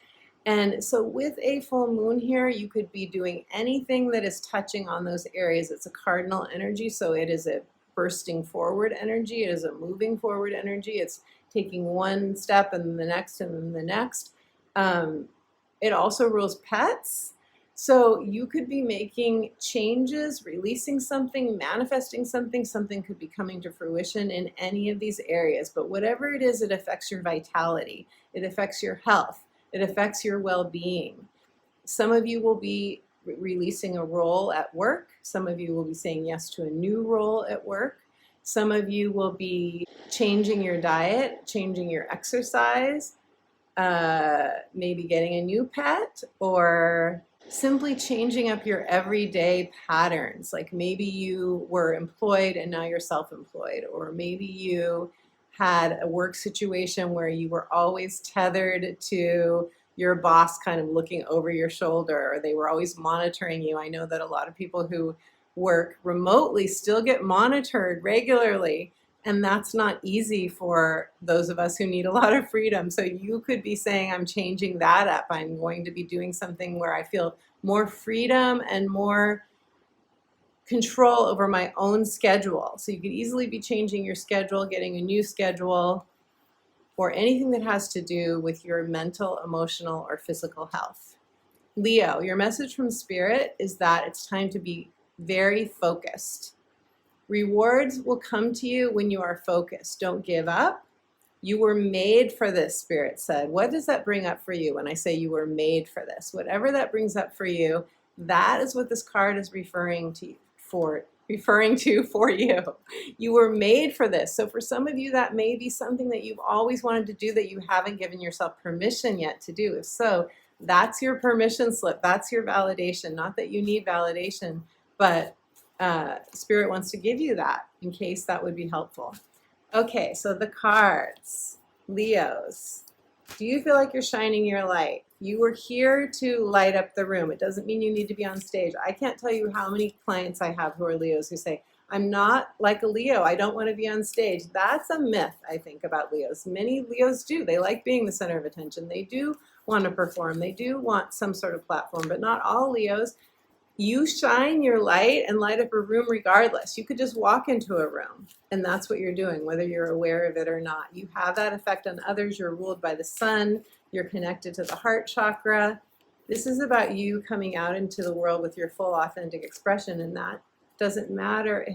And so with a full moon here, you could be doing anything that is touching on those areas. It's a cardinal energy, so it is a bursting forward energy. It is a moving forward energy. It's taking one step and then the next and then the next. It also rules pets. So you could be making changes, releasing something, manifesting something. Something could be coming to fruition in any of these areas. But whatever it is, it affects your vitality. It affects your health. It affects your well-being. Some of you will be releasing a role at work. Some of you will be saying yes to a new role at work. Some of you will be changing your diet, changing your exercise, maybe getting a new pet, or simply changing up your everyday patterns. Like maybe you were employed and now you're self-employed, or maybe you had a work situation where you were always tethered to your boss kind of looking over your shoulder, or they were always monitoring you. I know that a lot of people who work remotely still get monitored regularly, and that's not easy for those of us who need a lot of freedom. So you could be saying, I'm changing that up. I'm going to be doing something where I feel more freedom and more control over my own schedule. So you could easily be changing your schedule, getting a new schedule, or anything that has to do with your mental, emotional, or physical health. Leo, your message from Spirit is that it's time to be very focused. Rewards will come to you when you are focused. Don't give up. You were made for this, Spirit said. What does that bring up for you when I say you were made for this? Whatever that brings up for you, that is what this card is referring to for you. You were made for this. So for some of you, that may be something that you've always wanted to do that you haven't given yourself permission yet to do. If so, that's your permission slip. That's your validation. Not that you need validation, but Spirit wants to give you that in case that would be helpful. Okay, so the cards. Leos, do you feel like you're shining your light? You were here to light up the room. It doesn't mean you need to be on stage. I can't tell you how many clients I have who are Leos who say, I'm not like a Leo. I don't want to be on stage. That's a myth, I think, about Leos. Many Leos do. They like being the center of attention. They do want to perform. They do want some sort of platform, but not all Leos. You shine your light and light up a room regardless. You could just walk into a room, and that's what you're doing, whether you're aware of it or not. You have that effect on others. You're ruled by the sun. You're connected to the heart chakra. This is about you coming out into the world with your full authentic expression, and that doesn't matter.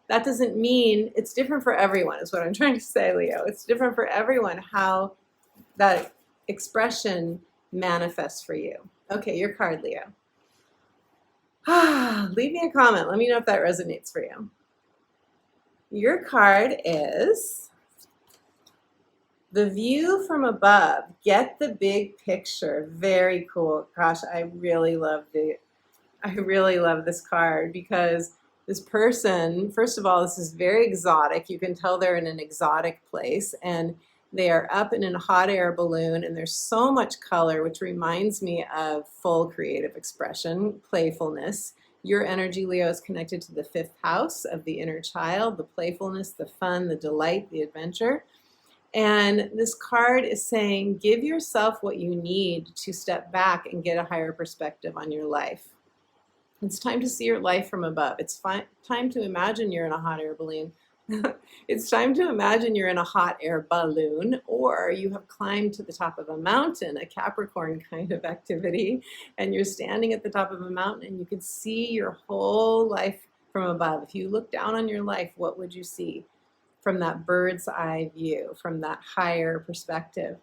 That doesn't mean it's different for everyone, is what I'm trying to say, Leo. It's different for everyone how that expression manifests for you. Okay, your card, Leo. Leave me a comment. Let me know if that resonates for you. Your card is The view from above, get the big picture. Very cool. Gosh, I really love this card because this person, first of all, this is very exotic. You can tell they're in an exotic place and they are up in a hot air balloon and there's so much color, which reminds me of full creative expression, playfulness. Your energy, Leo, is connected to the 5th house of the inner child, the playfulness, the fun, the delight, the adventure. And this card is saying, give yourself what you need to step back and get a higher perspective on your life. It's time to see your life from above. It's time to imagine you're in a hot air balloon. It's time to imagine you're in a hot air balloon, or you have climbed to the top of a mountain, a Capricorn kind of activity, and you're standing at the top of a mountain and you can see your whole life from above. If you look down on your life, what would you see? From that bird's eye view, from that higher perspective.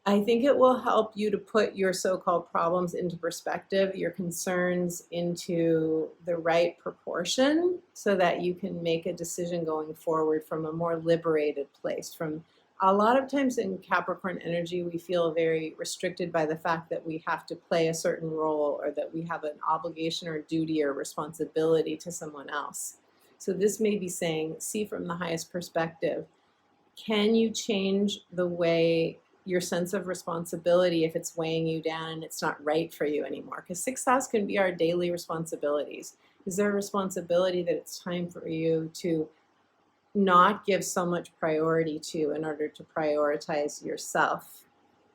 I think it will help you to put your so-called problems into perspective, your concerns into the right proportion, so that you can make a decision going forward from a more liberated place. From a lot of times in Capricorn energy, we feel very restricted by the fact that we have to play a certain role or that we have an obligation or duty or responsibility to someone else. So this may be saying, see from the highest perspective. Can you change the way your sense of responsibility if it's weighing you down and it's not right for you anymore? Because 6th house can be our daily responsibilities. Is there a responsibility that it's time for you to not give so much priority to in order to prioritize yourself?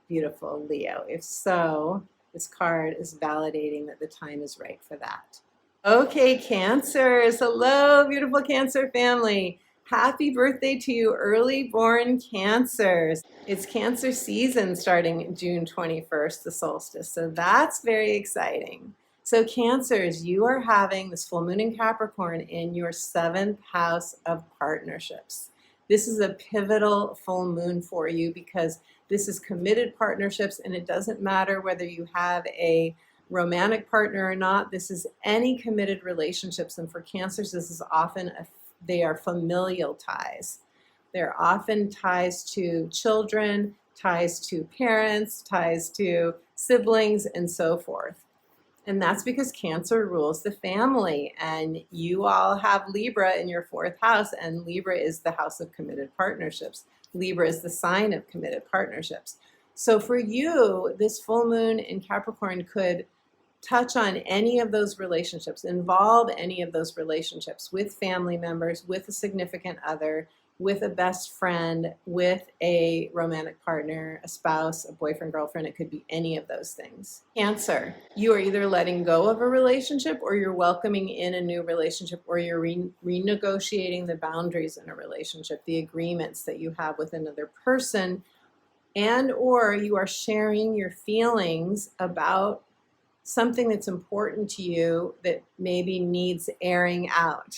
Beautiful, Leo. If so, this card is validating that the time is right for that. Okay, Cancers. Hello, beautiful Cancer family. Happy birthday to you, early born Cancers. It's Cancer season starting June 21st, the solstice. So that's very exciting. So Cancers, you are having this full moon in Capricorn in your 7th house of partnerships. This is a pivotal full moon for you because this is committed partnerships, and it doesn't matter whether you have a romantic partner or not. This is any committed relationships, and for Cancers, this is often they are familial ties. They're often ties to children, ties to parents, ties to siblings, and so forth. And that's because Cancer rules the family, and you all have Libra in your 4th house, and Libra is the house of committed partnerships. Libra is the sign of committed partnerships. So for you, this full moon in Capricorn could touch on any of those relationships, involve any of those relationships with family members, with a significant other, with a best friend, with a romantic partner, a spouse, a boyfriend, girlfriend. It could be any of those things. Cancer, you are either letting go of a relationship, or you're welcoming in a new relationship, or you're renegotiating the boundaries in a relationship, the agreements that you have with another person, and or you are sharing your feelings about something that's important to you that maybe needs airing out.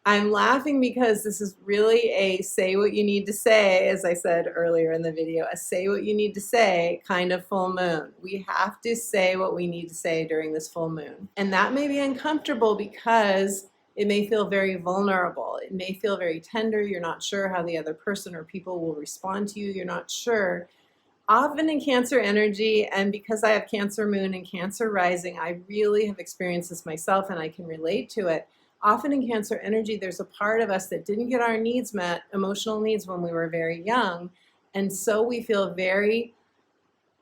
I'm laughing because this is really a say what you need to say, as I said earlier in the video, a say what you need to say kind of full moon. We have to say what we need to say during this full moon. And that may be uncomfortable because it may feel very vulnerable. It may feel very tender. You're not sure how the other person or people will respond to you. You're not sure. Often in Cancer energy, and because I have Cancer moon and Cancer rising, I really have experienced this myself and I can relate to it. Often in Cancer energy, there's a part of us that didn't get our needs met, emotional needs, when we were very young. And so we feel very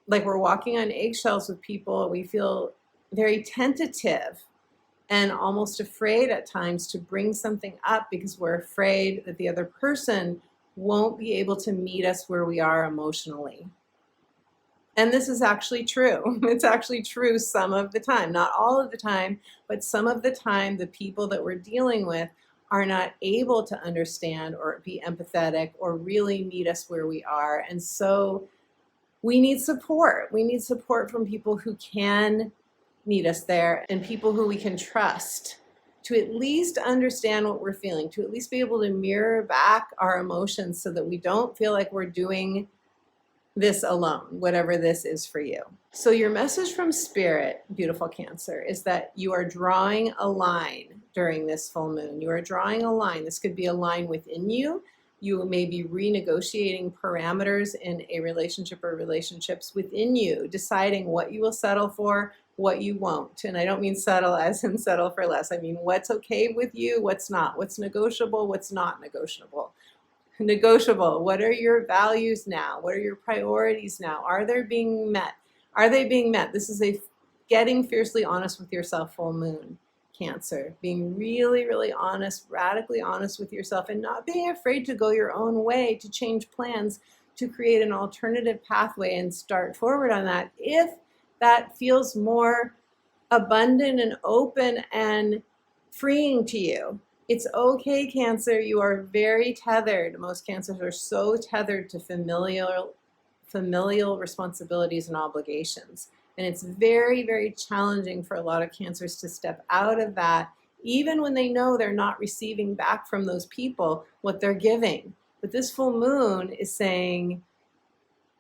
like we're walking on eggshells with people. We feel very tentative and almost afraid at times to bring something up because we're afraid that the other person won't be able to meet us where we are emotionally. And this is actually true. It's actually true some of the time, not all of the time, but some of the time the people that we're dealing with are not able to understand or be empathetic or really meet us where we are. And so we need support. We need support from people who can meet us there and people who we can trust to at least understand what we're feeling, to at least be able to mirror back our emotions so that we don't feel like we're doing this alone, whatever this is for you. So your message from Spirit, beautiful Cancer, is that you are drawing a line during this full moon. You are drawing a line. This could be a line within you. You may be renegotiating parameters in a relationship or relationships within you, deciding what you will settle for, what you won't. And I don't mean settle as in settle for less. I mean what's okay with you, what's not, what's negotiable, what's not negotiable. Negotiable, what are your values now? What are your priorities now? Are they being met? Are they being met? This is a getting fiercely honest with yourself full moon. Cancer, being really, really honest, radically honest with yourself, and not being afraid to go your own way, to change plans, to create an alternative pathway and start forward on that if that feels more abundant and open and freeing to you. It's okay, Cancer. You are very tethered. Most Cancers are so tethered to familial responsibilities and obligations. And it's very, very challenging for a lot of Cancers to step out of that, even when they know they're not receiving back from those people what they're giving. But this full moon is saying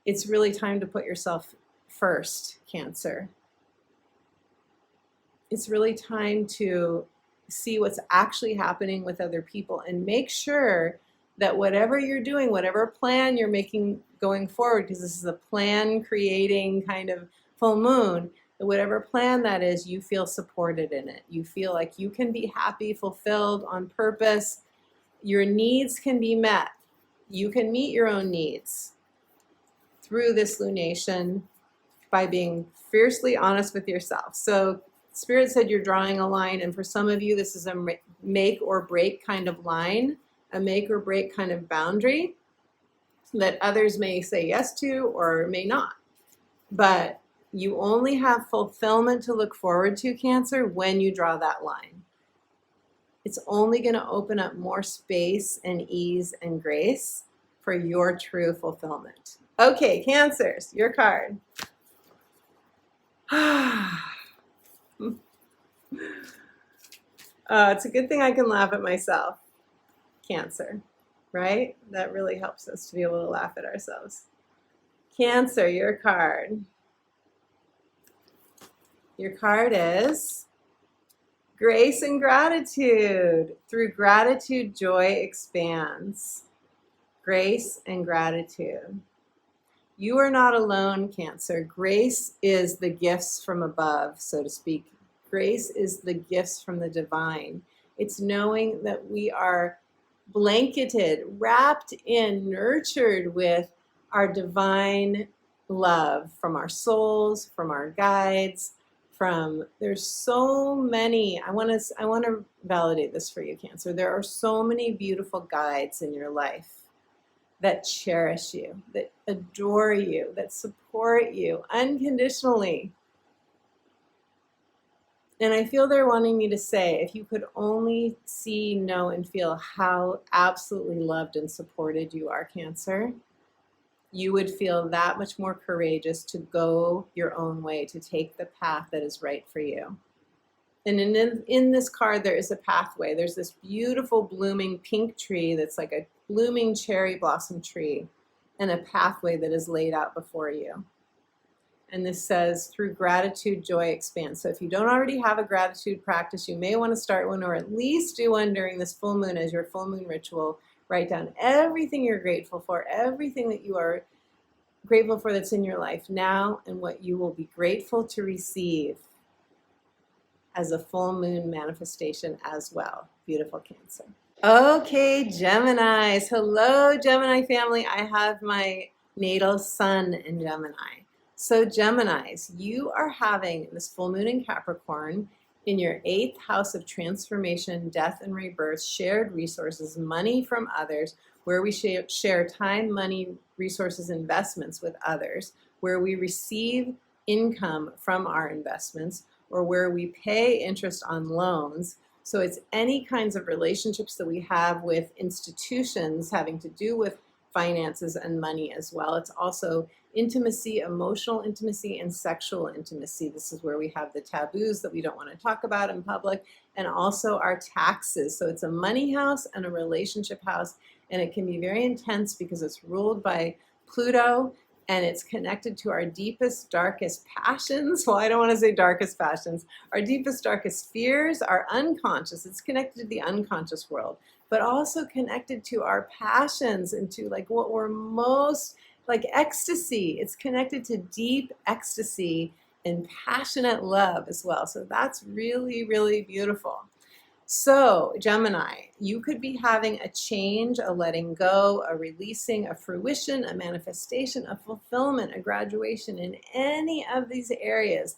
it's really time to put yourself first, Cancer. It's really time to see what's actually happening with other people and make sure that whatever you're doing, whatever plan you're making going forward, because this is a plan creating kind of full moon, that whatever plan that is, you feel supported in it. You feel like you can be happy, fulfilled, on purpose. Your needs can be met. You can meet your own needs through this lunation by being fiercely honest with yourself. So Spirit said you're drawing a line, and for some of you, this is a make or break kind of line, a make or break kind of boundary that others may say yes to or may not. But you only have fulfillment to look forward to, Cancer, when you draw that line. It's only going to open up more space and ease and grace for your true fulfillment. Okay, Cancers, your card. It's a good thing I can laugh at myself, Cancer, right? That really helps us to be able to laugh at ourselves. Cancer, your card. Your card is Grace and Gratitude. Through gratitude, joy expands. Grace and gratitude. You are not alone, Cancer. Grace is the gifts from above, so to speak. Grace is the gifts from the divine. It's knowing that we are blanketed, wrapped in, nurtured with our divine love from our souls, from our guides, there's so many. I want to validate this for you, Cancer. There are so many beautiful guides in your life that cherish you, that adore you, that support you unconditionally. And I feel they're wanting me to say, if you could only see, know, and feel how absolutely loved and supported you are, Cancer, you would feel that much more courageous to go your own way, to take the path that is right for you. And in this card, there is a pathway. There's this beautiful blooming pink tree that's like a blooming cherry blossom tree, and a pathway that is laid out before you. And this says, through gratitude, joy expands. So if you don't already have a gratitude practice, you may want to start one, or at least do one during this full moon as your full moon ritual. Write down everything you're grateful for, everything that you are grateful for that's in your life now, and what you will be grateful to receive as a full moon manifestation as well. Beautiful, Cancer. Okay, Geminis. Hello, Gemini family. I have my natal sun in Gemini. So Geminis, you are having this full moon in Capricorn in your 8th house of transformation, death and rebirth, shared resources, money from others, where we share time, money, resources, investments with others, where we receive income from our investments, or where we pay interest on loans. So it's any kinds of relationships that we have with institutions having to do with finances and money as well. It's also intimacy, emotional intimacy, and sexual intimacy. This is where we have the taboos that we don't want to talk about in public, and also our taxes. So it's a money house and a relationship house, and it can be very intense because it's ruled by Pluto, and it's connected to our deepest, darkest passions. Well, I don't want to say darkest passions. Our deepest, darkest fears, our unconscious. It's connected to the unconscious world. but also connected to our passions and to like what we're most like ecstasy. It's connected to deep ecstasy and passionate love as well. So that's really, really beautiful. So Gemini, you could be having a change, a letting go, a releasing, a fruition, a manifestation, a fulfillment, a graduation in any of these areas.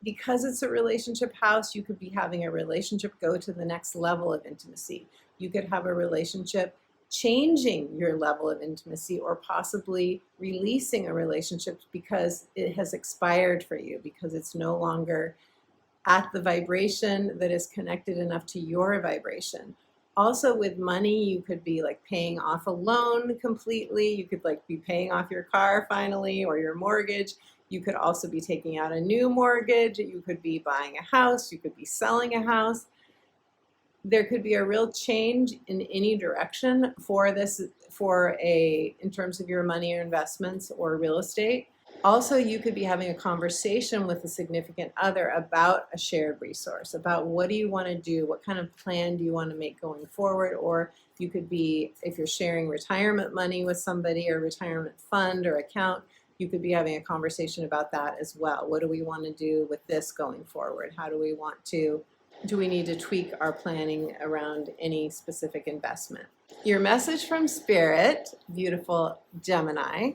Because it's a relationship house, you could be having a relationship go to the next level of intimacy. You could have a relationship changing your level of intimacy, or possibly releasing a relationship because it has expired for you, because it's no longer at the vibration that is connected enough to your vibration. Also with money, you could be like paying off a loan completely. You could like be paying off your car finally, or your mortgage. You could also be taking out a new mortgage. You could be buying a house. You could be selling a house. There could be a real change in any direction for this, in terms of your money or investments or real estate. Also, you could be having a conversation with a significant other about a shared resource, about what do you want to do, what kind of plan do you want to make going forward. Or you could be, if you're sharing retirement money with somebody, or retirement fund or account, you could be having a conversation about that as well. What do we want to do with this going forward? How do we need to tweak our planning around any specific investment? Your message from Spirit, beautiful Gemini,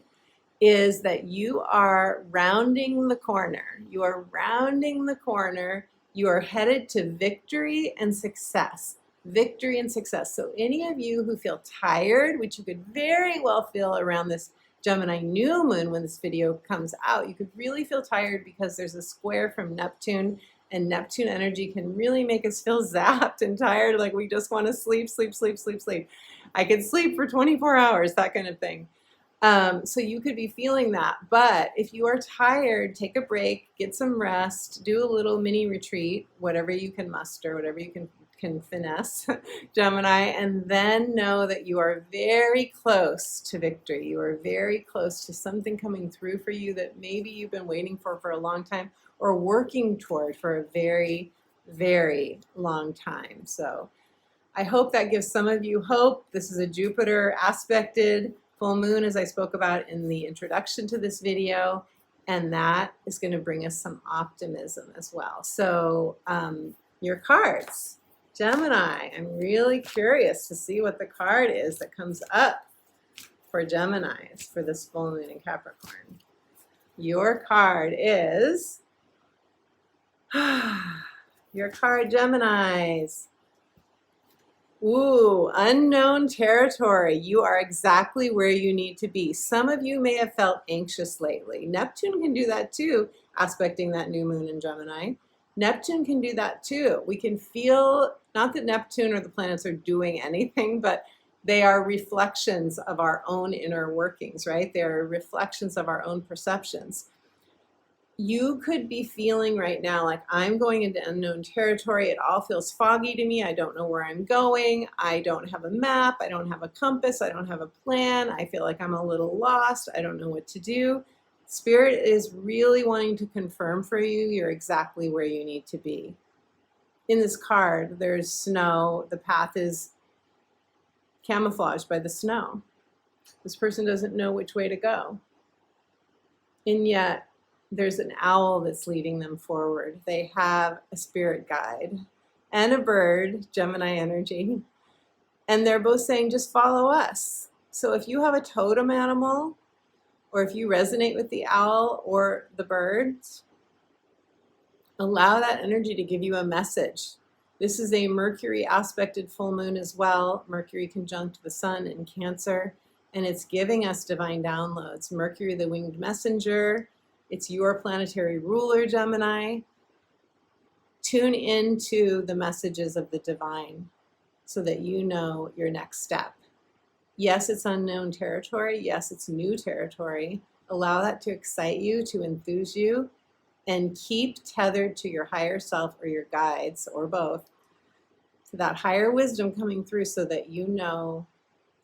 is that you are rounding the corner. You are rounding the corner. You are headed to victory and success. Victory and success. So any of you who feel tired, which you could very well feel around this Gemini new moon when this video comes out, you could really feel tired because there's a square from Neptune, and Neptune energy can really make us feel zapped and tired, like we just want to sleep, sleep, sleep, sleep, sleep. I could sleep for 24 hours, that kind of thing. So you could be feeling that. But if you are tired, take a break, get some rest, do a little mini retreat, whatever you can muster, whatever you can finesse, Gemini, and then know that you are very close to victory. You are very close to something coming through for you that maybe you've been waiting for a long time, or working toward for a very, very long time. So I hope that gives some of you hope. This is a Jupiter aspected full moon, as I spoke about in the introduction to this video, and that is going to bring us some optimism as well. So your cards, Gemini, I'm really curious to see what the card is that comes up for Geminis for this full moon in Capricorn. Your card is, your card, Geminis. Ooh, unknown territory. You are exactly where you need to be. Some of you may have felt anxious lately. Neptune can do that too, aspecting that new moon in Gemini. Neptune can do that too. We can feel, not that Neptune or the planets are doing anything, but they are reflections of our own inner workings, right? They are reflections of our own perceptions. You could be feeling right now like, I'm going into unknown territory. It all feels foggy to me. I don't know where I'm going. I don't have a map. I don't have a compass. I don't have a plan. I feel like I'm a little lost. I don't know what to do. Spirit is really wanting to confirm for you you're exactly where you need to be. In this card, there's snow. The path is camouflaged by the snow. This person doesn't know which way to go. And yet, there's an owl that's leading them forward. They have a spirit guide and a bird, Gemini energy, and they're both saying, just follow us. So if you have a totem animal, or if you resonate with the owl or the birds, allow that energy to give you a message. This is a Mercury aspected full moon as well. Mercury conjunct the sun in Cancer, and it's giving us divine downloads. Mercury, the winged messenger. It's your planetary ruler, Gemini. Tune into the messages of the divine so that you know your next step. Yes, it's unknown territory. Yes, it's new territory. Allow that to excite you, to enthuse you, and keep tethered to your higher self or your guides, or both, to that higher wisdom coming through so that you know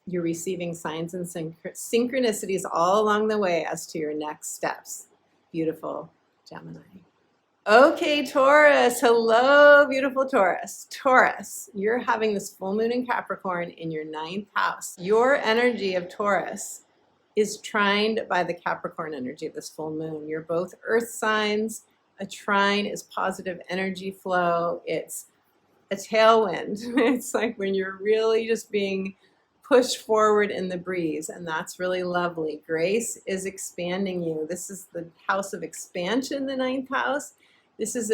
you're receiving signs and synchronicities all along the way as to your next steps. Beautiful, Gemini. Okay, Taurus. Hello, beautiful Taurus. Taurus, you're having this full moon in Capricorn in your 9th house. Your energy of Taurus is trined by the Capricorn energy of this full moon. You're both earth signs. A trine is positive energy flow. It's a tailwind. It's like when you're really just being pushed forward in the breeze, and that's really lovely. Grace is expanding you. This is the house of expansion, the 9th house. This is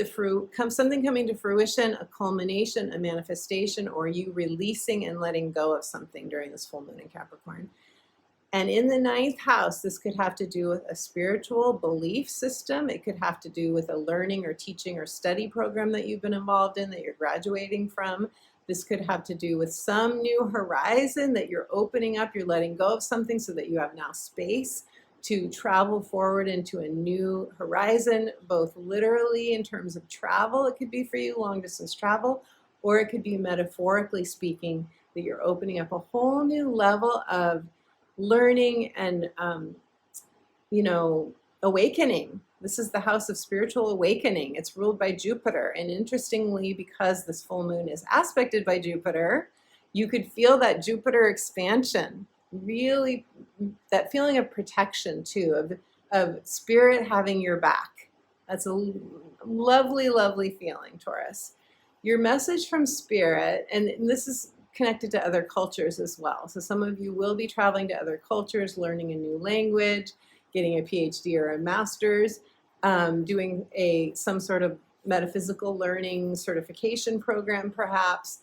something coming to fruition, a culmination, a manifestation, or you releasing and letting go of something during this full moon in Capricorn. And in the 9th house, this could have to do with a spiritual belief system. It could have to do with a learning or teaching or study program that you've been involved in that you're graduating from. This could have to do with some new horizon that you're opening up. You're letting go of something so that you have now space to travel forward into a new horizon, both literally in terms of travel. It could be for you long distance travel, or it could be metaphorically speaking that you're opening up a whole new level of learning and, awakening. This is the house of spiritual awakening. It's ruled by Jupiter. And interestingly, because this full moon is aspected by Jupiter, you could feel that Jupiter expansion, really that feeling of protection too, of spirit having your back. That's a lovely, lovely feeling, Taurus. Your message from spirit, and this is connected to other cultures as well. So some of you will be traveling to other cultures, learning a new language, getting a PhD or a master's, doing some sort of metaphysical learning certification program perhaps.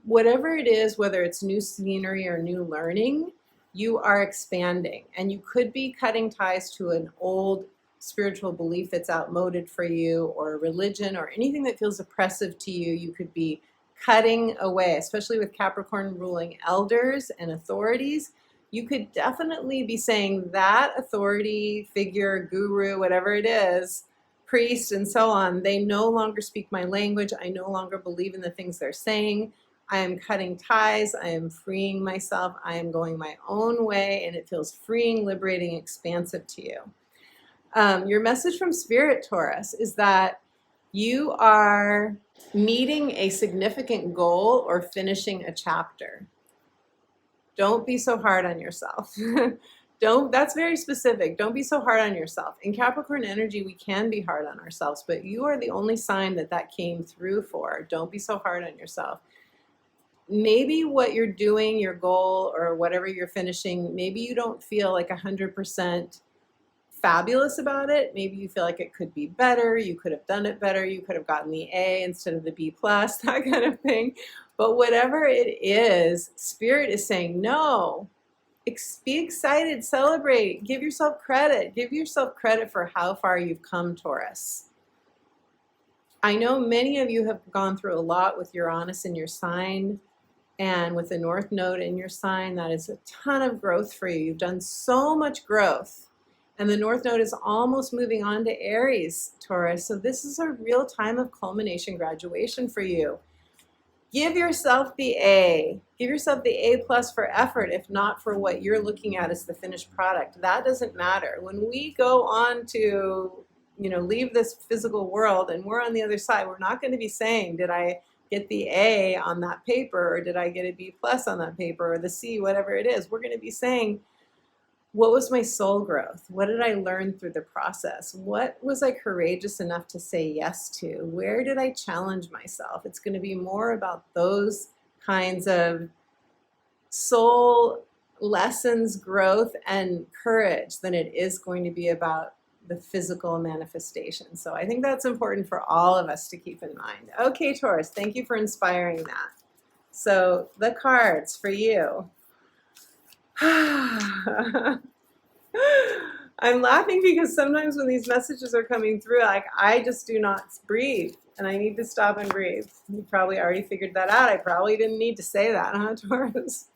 Whatever it is, whether it's new scenery or new learning, you are expanding. And you could be cutting ties to an old spiritual belief that's outmoded for you, or a religion, or anything that feels oppressive to you. You could be cutting away, especially with Capricorn ruling elders and authorities. You could definitely be saying that authority figure, guru, whatever it is, priest and so on, they no longer speak my language. I no longer believe in the things they're saying. I am cutting ties. I am freeing myself. I am going my own way, and it feels freeing, liberating, expansive to you. Your message from Spirit, Taurus, is that you are meeting a significant goal or finishing a chapter. Don't be so hard on yourself. That's very specific. Don't be so hard on yourself. In Capricorn energy, we can be hard on ourselves, but you are the only sign that came through for. Don't be so hard on yourself. Maybe what you're doing, your goal or whatever you're finishing, maybe you don't feel like 100% fabulous about it. Maybe you feel like it could be better. You could have done it better. You could have gotten the A instead of the B+, that kind of thing. But whatever it is, Spirit is saying, no, be excited, celebrate, give yourself credit. Give yourself credit for how far you've come, Taurus. I know many of you have gone through a lot with Uranus in your sign, and with the North Node in your sign. That is a ton of growth for you. You've done so much growth. And the North Node is almost moving on to Aries, Taurus. So this is a real time of culmination, graduation for you. Give yourself the A. Give yourself the A+ for effort, if not for what you're looking at as the finished product. That doesn't matter. When we go on to, leave this physical world and we're on the other side, we're not going to be saying, did I get the A on that paper, or did I get a B+ on that paper, or the C, whatever it is. We're going to be saying, what was my soul growth? What did I learn through the process? What was I courageous enough to say yes to? Where did I challenge myself? It's going to be more about those kinds of soul lessons, growth, and courage than it is going to be about the physical manifestation. So I think that's important for all of us to keep in mind. Okay, Taurus, thank you for inspiring that. So the cards for you. I'm laughing because sometimes when these messages are coming through, I just do not breathe, and I need to stop and breathe. You probably already figured that out. I probably didn't need to say that, huh, Taurus?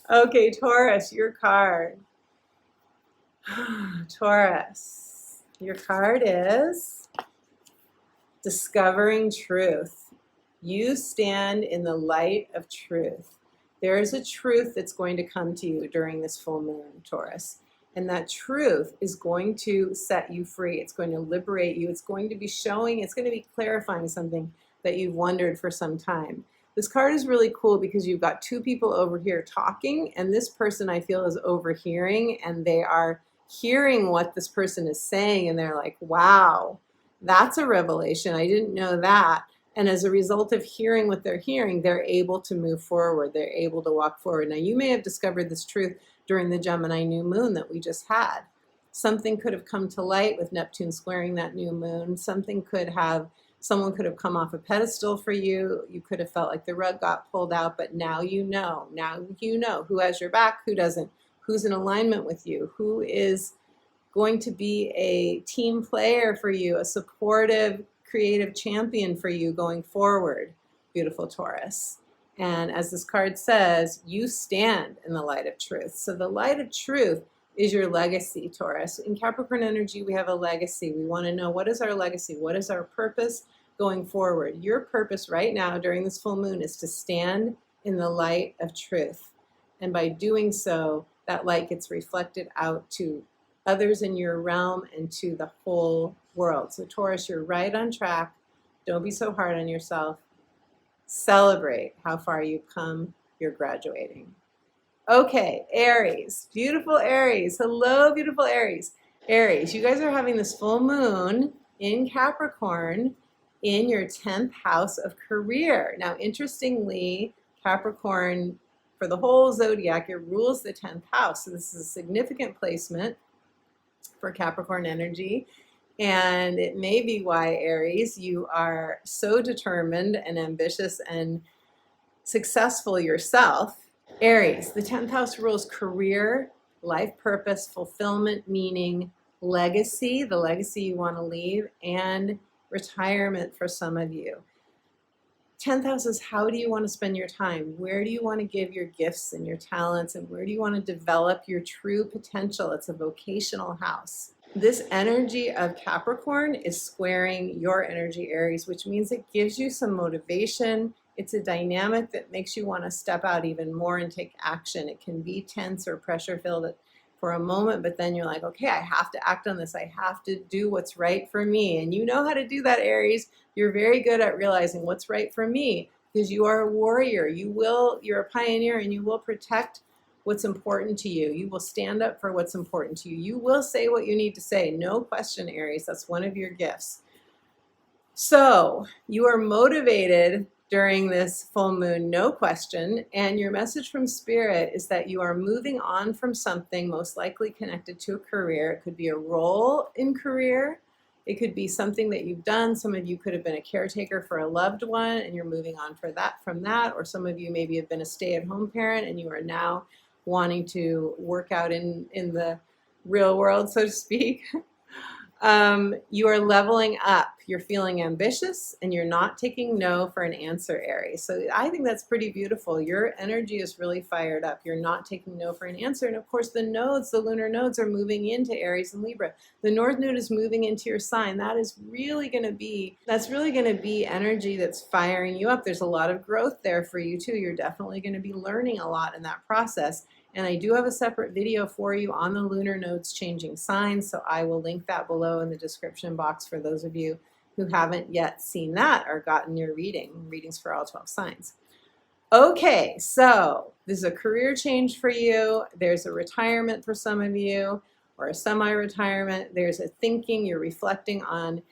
Okay, Taurus, your card. Taurus, your card is Discovering Truth. You stand in the light of truth. There is a truth that's going to come to you during this full moon, Taurus. And that truth is going to set you free. It's going to liberate you. It's going to be showing, it's going to be clarifying something that you've wondered for some time. This card is really cool because you've got two people over here talking, and this person I feel is overhearing, and they are hearing what this person is saying, and they're like, wow, that's a revelation. I didn't know that. And as a result of hearing what they're hearing, they're able to move forward. They're able to walk forward. Now, you may have discovered this truth during the Gemini new moon that we just had. Something could have come to light with Neptune squaring that new moon. Someone could have come off a pedestal for you. You could have felt like the rug got pulled out, but now you know. Now you know who has your back, who doesn't, who's in alignment with you, who is going to be a team player for you, a supportive, creative champion for you going forward, beautiful Taurus. And as this card says, you stand in the light of truth. So the light of truth is your legacy, Taurus. In Capricorn energy, we have a legacy. We want to know, what is our legacy? What is our purpose going forward? Your purpose right now during this full moon is to stand in the light of truth. And by doing so, that light gets reflected out to others in your realm and to the whole world. So Taurus, you're right on track. Don't be so hard on yourself. Celebrate how far you've come. You're graduating. Okay, Aries, beautiful Aries. Hello, beautiful Aries. Aries, you guys are having this full moon in Capricorn in your 10th house of career. Now, interestingly, Capricorn, for the whole zodiac, it rules the 10th house. So this is a significant placement for Capricorn energy. And it may be why, Aries, you are so determined and ambitious and successful yourself. Aries, the 10th house rules career, life purpose, fulfillment, meaning, legacy, the legacy you want to leave, and retirement for some of you. 10th house is, how do you want to spend your time? Where do you want to give your gifts and your talents? And where do you want to develop your true potential? It's a vocational house. This energy of Capricorn is squaring your energy, Aries, which means it gives you some motivation. It's a dynamic that makes you want to step out even more and take action. It can be tense or pressure-filled for a moment, but then you're like, okay, I have to act on this. I have to do what's right for me. And you know how to do that, Aries. You're very good at realizing what's right for me because you are a warrior. You're a pioneer, and you will protect what's important to you. You will stand up for what's important to you. You will say what you need to say. No question, Aries. That's one of your gifts. So you are motivated during this full moon, no question. And your message from Spirit is that you are moving on from something most likely connected to a career. It could be a role in career. It could be something that you've done. Some of you could have been a caretaker for a loved one and you're moving on from that. Or some of you maybe have been a stay-at-home parent and you are now wanting to work out in the real world, so to speak. You are leveling up. You're feeling ambitious and you're not taking no for an answer, Aries. So I think that's pretty beautiful. Your energy is really fired up. You're not taking no for an answer. And of course, the nodes, the lunar nodes, are moving into Aries and Libra. The North Node is moving into your sign. That's really going to be energy that's firing you up. There's a lot of growth there for you too. You're definitely going to be learning a lot in that process. And I do have a separate video for you on the lunar nodes changing signs, so I will link that below in the description box for those of you who haven't yet seen that or gotten your readings for all 12 signs. Okay, so this is a career change for you. There's a retirement for some of you, or a semi-retirement. There's a thinking, you're reflecting on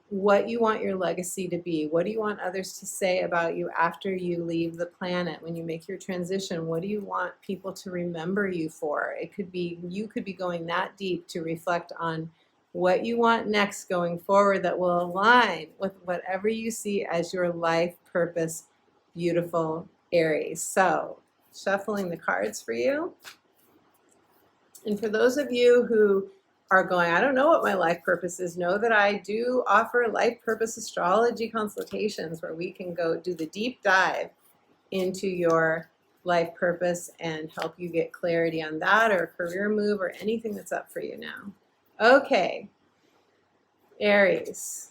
what you want your legacy to be. What do you want others to say about you after you leave the planet? When you make your transition, what do you want people to remember you for? It could be, you could be going that deep to reflect on what you want next going forward that will align with whatever you see as your life purpose, beautiful Aries. So, shuffling the cards for you. And for those of you who are going, I don't know what my life purpose is, know that I do offer life purpose astrology consultations where we can go do the deep dive into your life purpose and help you get clarity on that, or a career move, or anything that's up for you now. Okay, Aries,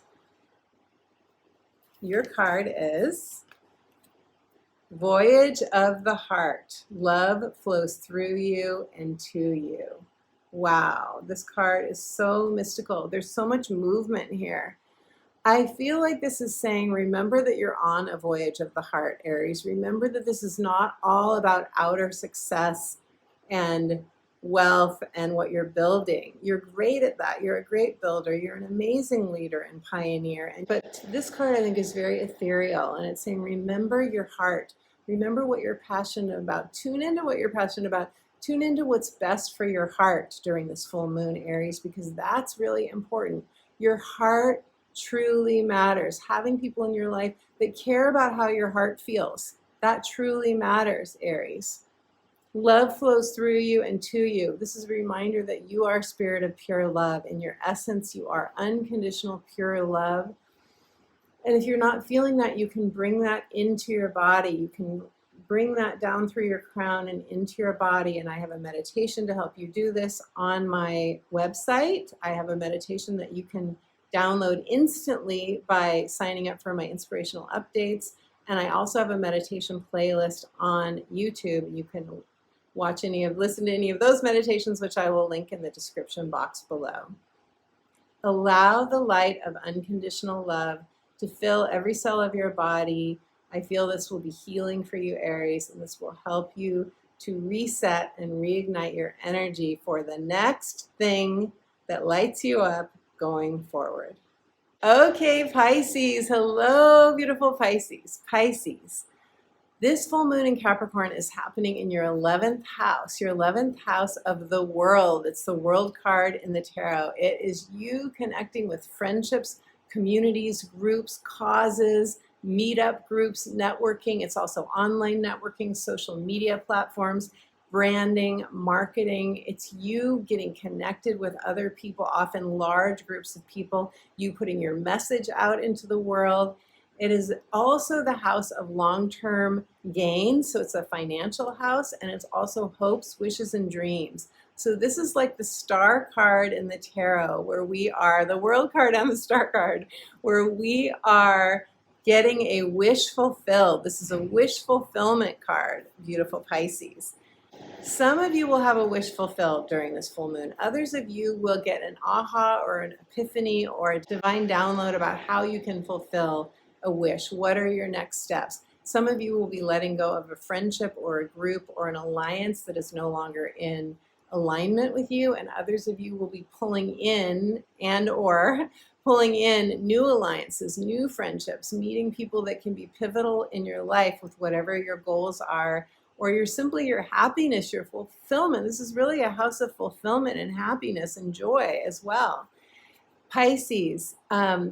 your card is Voyage of the Heart. Love flows through you and to you. Wow, this card is so mystical. There's so much movement here. I feel like this is saying, remember that you're on a voyage of the heart, Aries. Remember that this is not all about outer success and wealth and what you're building. You're great at that. You're a great builder. You're an amazing leader and pioneer. But this card, I think, is very ethereal, and it's saying, remember your heart. Remember what you're passionate about. Tune into what you're passionate about. Tune into what's best for your heart during this full moon, Aries, because that's really important. Your heart truly matters. Having people in your life that care about how your heart feels, that truly matters, Aries. Love flows through you and to you. This is a reminder that you are a spirit of pure love. In your essence, you are unconditional, pure love. And if you're not feeling that, you can bring that into your body. You can bring that down through your crown and into your body. And I have a meditation to help you do this on my website. I have a meditation that you can download instantly by signing up for my inspirational updates. And I also have a meditation playlist on YouTube. You can listen to any of those meditations, which I will link in the description box below. Allow the light of unconditional love to fill every cell of your body. I feel this will be healing for you, Aries, and this will help you to reset and reignite your energy for the next thing that lights you up going forward. Okay, Pisces. Hello, beautiful Pisces. Pisces. This full moon in Capricorn is happening in your 11th house, your 11th house of the world. It's the world card in the tarot. It is you connecting with friendships, communities, groups, causes, meetup groups, networking. It's also online networking, social media platforms, branding, marketing. It's you getting connected with other people, often large groups of people, you putting your message out into the world. It is also the house of long-term gains, so it's a financial house, and it's also hopes, wishes, and dreams. So this is like the star card in the tarot, where we are, the world card and the star card, where we are getting a wish fulfilled. This is a wish fulfillment card, beautiful Pisces. Some of you will have a wish fulfilled during this full moon. Others of you will get an aha or an epiphany or a divine download about how you can fulfill a wish. What are your next steps? Some of you will be letting go of a friendship or a group or an alliance that is no longer in alignment with you, and others of you will be pulling in new alliances, new friendships, meeting people that can be pivotal in your life with whatever your goals are, or your happiness, your fulfillment. This is really a house of fulfillment and happiness and joy as well. Pisces,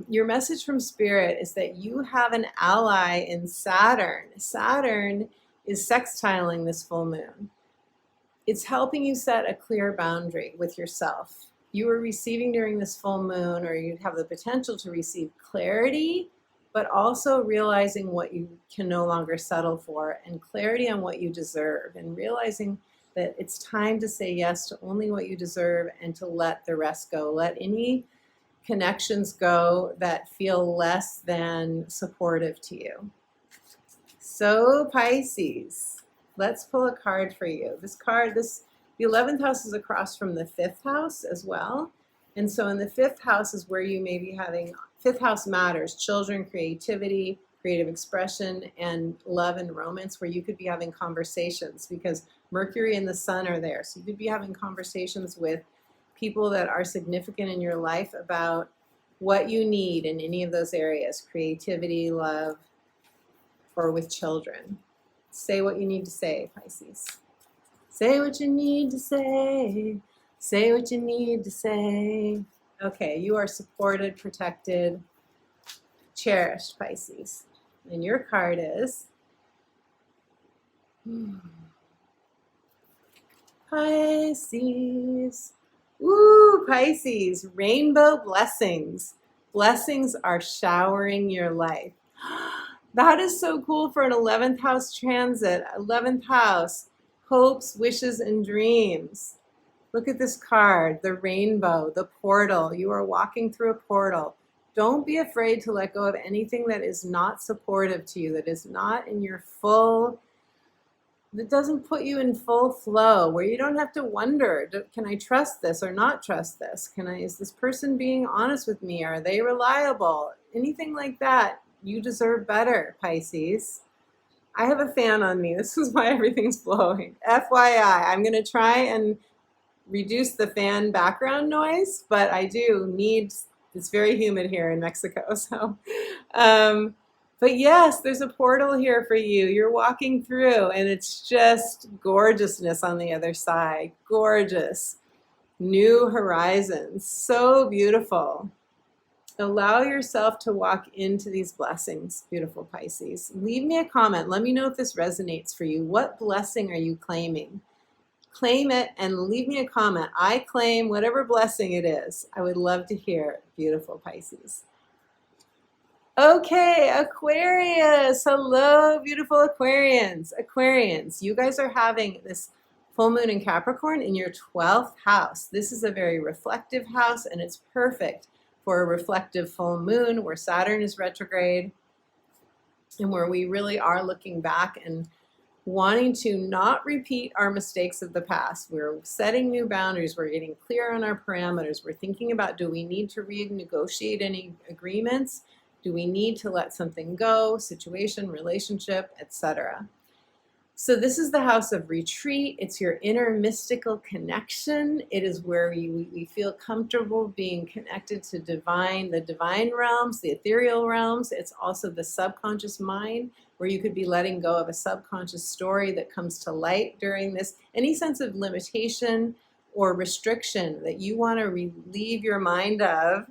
your message from Spirit is that you have an ally in Saturn. Saturn is sextiling this full moon. It's helping you set a clear boundary with yourself. You are receiving during this full moon, or you have the potential to receive clarity, but also realizing what you can no longer settle for, and clarity on what you deserve, and realizing that it's time to say yes to only what you deserve and to let the rest go. Let any connections go that feel less than supportive to you. So Pisces, let's pull a card for you. The 11th house is across from the 5th house as well. And so in the 5th house is where you may be having, 5th house matters, children, creativity, creative expression, and love and romance, where you could be having conversations because Mercury and the Sun are there. So you could be having conversations with people that are significant in your life about what you need in any of those areas, creativity, love, or with children. Say what you need to say, Pisces. Say what you need to say. Say what you need to say. Okay, you are supported, protected, cherished, Pisces. And your card is Pisces. Ooh, Pisces, rainbow blessings. Blessings are showering your life. That is so cool for an 11th house transit. 11th house, hopes, wishes, and dreams. Look at this card, the rainbow, the portal. You are walking through a portal. Don't be afraid to let go of anything that is not supportive to you, that is not in your full that doesn't put you in full flow, where you don't have to wonder, can I trust this or not trust this? Is this person being honest with me? Are they reliable? Anything like that, you deserve better, Pisces. I have a fan on me. This is why everything's blowing. FYI, I'm going to try and reduce the fan background noise, but I do need, it's very humid here in Mexico. So, but yes, there's a portal here for you. You're walking through, and it's just gorgeousness on the other side. Gorgeous. New horizons. So beautiful. Allow yourself to walk into these blessings, beautiful Pisces. Leave me a comment. Let me know if this resonates for you. What blessing are you claiming? Claim it and leave me a comment. I claim whatever blessing it is. I would love to hear it, beautiful Pisces. Okay, Aquarius. Hello, beautiful Aquarians. Aquarians, you guys are having this full moon in Capricorn in your 12th house. This is a very reflective house, and it's perfect for a reflective full moon where Saturn is retrograde and where we really are looking back and wanting to not repeat our mistakes of the past. We're setting new boundaries. We're getting clear on our parameters. We're thinking about, do we need to renegotiate any agreements? Do we need to let something go, situation, relationship, etc.? So this is the house of retreat. It's your inner mystical connection. It is where we feel comfortable being connected to the divine realms, the ethereal realms. It's also the subconscious mind, where you could be letting go of a subconscious story that comes to light during this. Any sense of limitation or restriction that you want to relieve your mind of,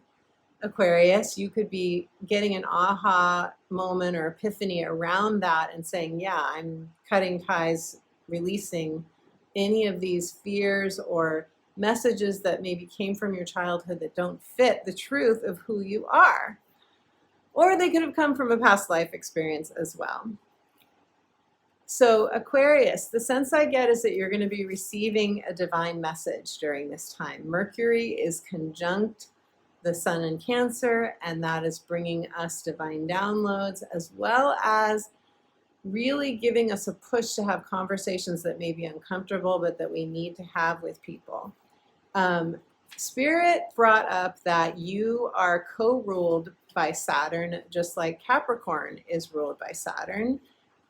Aquarius, you could be getting an aha moment or epiphany around that and saying, yeah, I'm cutting ties, releasing any of these fears or messages that maybe came from your childhood that don't fit the truth of who you are. Or they could have come from a past life experience as well. So Aquarius, the sense I get is that you're going to be receiving a divine message during this time. Mercury is conjunct the sun in Cancer, and that is bringing us divine downloads, as well as really giving us a push to have conversations that may be uncomfortable, but that we need to have with people. Spirit brought up that you are co-ruled by Saturn, just like Capricorn is ruled by Saturn,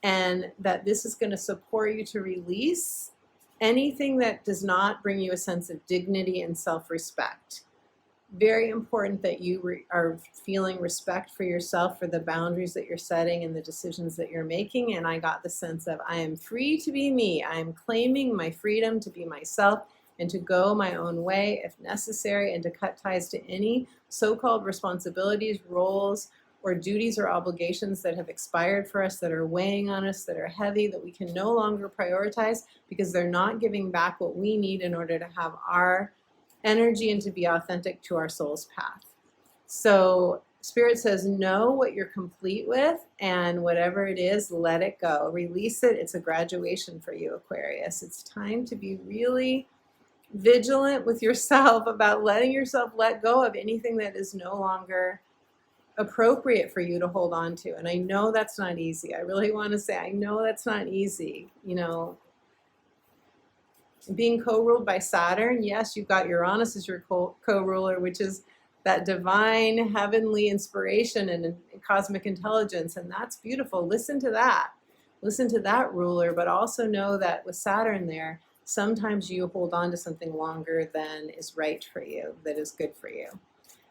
and that this is going to support you to release anything that does not bring you a sense of dignity and self-respect. Very important that you are feeling respect for yourself, for the boundaries that you're setting and the decisions that you're making. And I got the sense of, I am free to be me. I am claiming my freedom to be myself and to go my own way if necessary, and to cut ties to any so-called responsibilities, roles, or duties or obligations that have expired for us, that are weighing on us, that are heavy, that we can no longer prioritize because they're not giving back what we need in order to have our energy and to be authentic to our soul's path. So Spirit says, know what you're complete with, and whatever it is, let it go. Release it. It's a graduation for you, Aquarius. It's time to be really vigilant with yourself about letting yourself let go of anything that is no longer appropriate for you to hold on to. And I know that's not easy. I really want to say, I know that's not easy. You know, being co-ruled by Saturn, yes, you've got Uranus as your co-ruler, which is that divine heavenly inspiration and cosmic intelligence, and that's beautiful. Listen to that. Listen to that ruler, but also know that with Saturn there, sometimes you hold on to something longer than is right for you, that is good for you.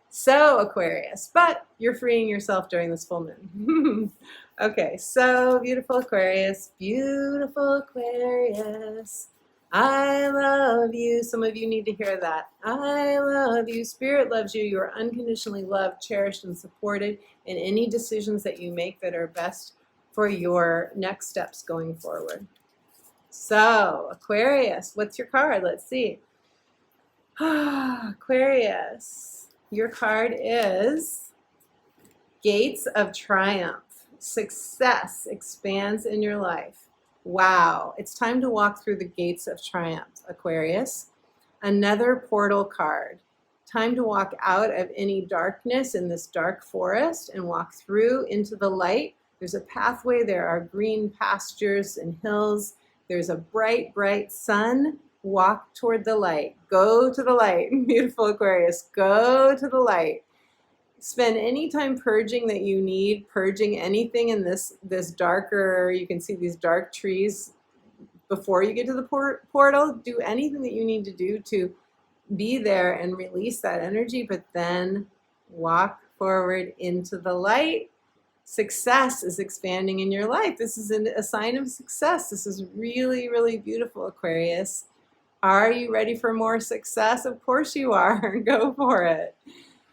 So Aquarius, but you're freeing yourself during this full moon. Okay, so beautiful Aquarius, beautiful Aquarius. I love you. Some of you need to hear that. I love you. Spirit loves you. You are unconditionally loved, cherished, and supported in any decisions that you make that are best for your next steps going forward. So, Aquarius, what's your card? Let's see. Aquarius, your card is Gates of Triumph. Success expands in your life. Wow, it's time to walk through the gates of triumph, Aquarius. Another portal card. Time to walk out of any darkness in this dark forest and walk through into the light. There's a pathway. There are green pastures and hills. There's a bright, bright sun. Walk toward the light. Go to the light. Beautiful Aquarius. Go to the light. Spend any time purging that you need, purging anything in this darker, you can see these dark trees before you get to the portal. Do anything that you need to do to be there and release that energy, but then walk forward into the light. Success is expanding in your life. This is a sign of success. This is really, really beautiful, Aquarius. Are you ready for more success? Of course you are. Go for it.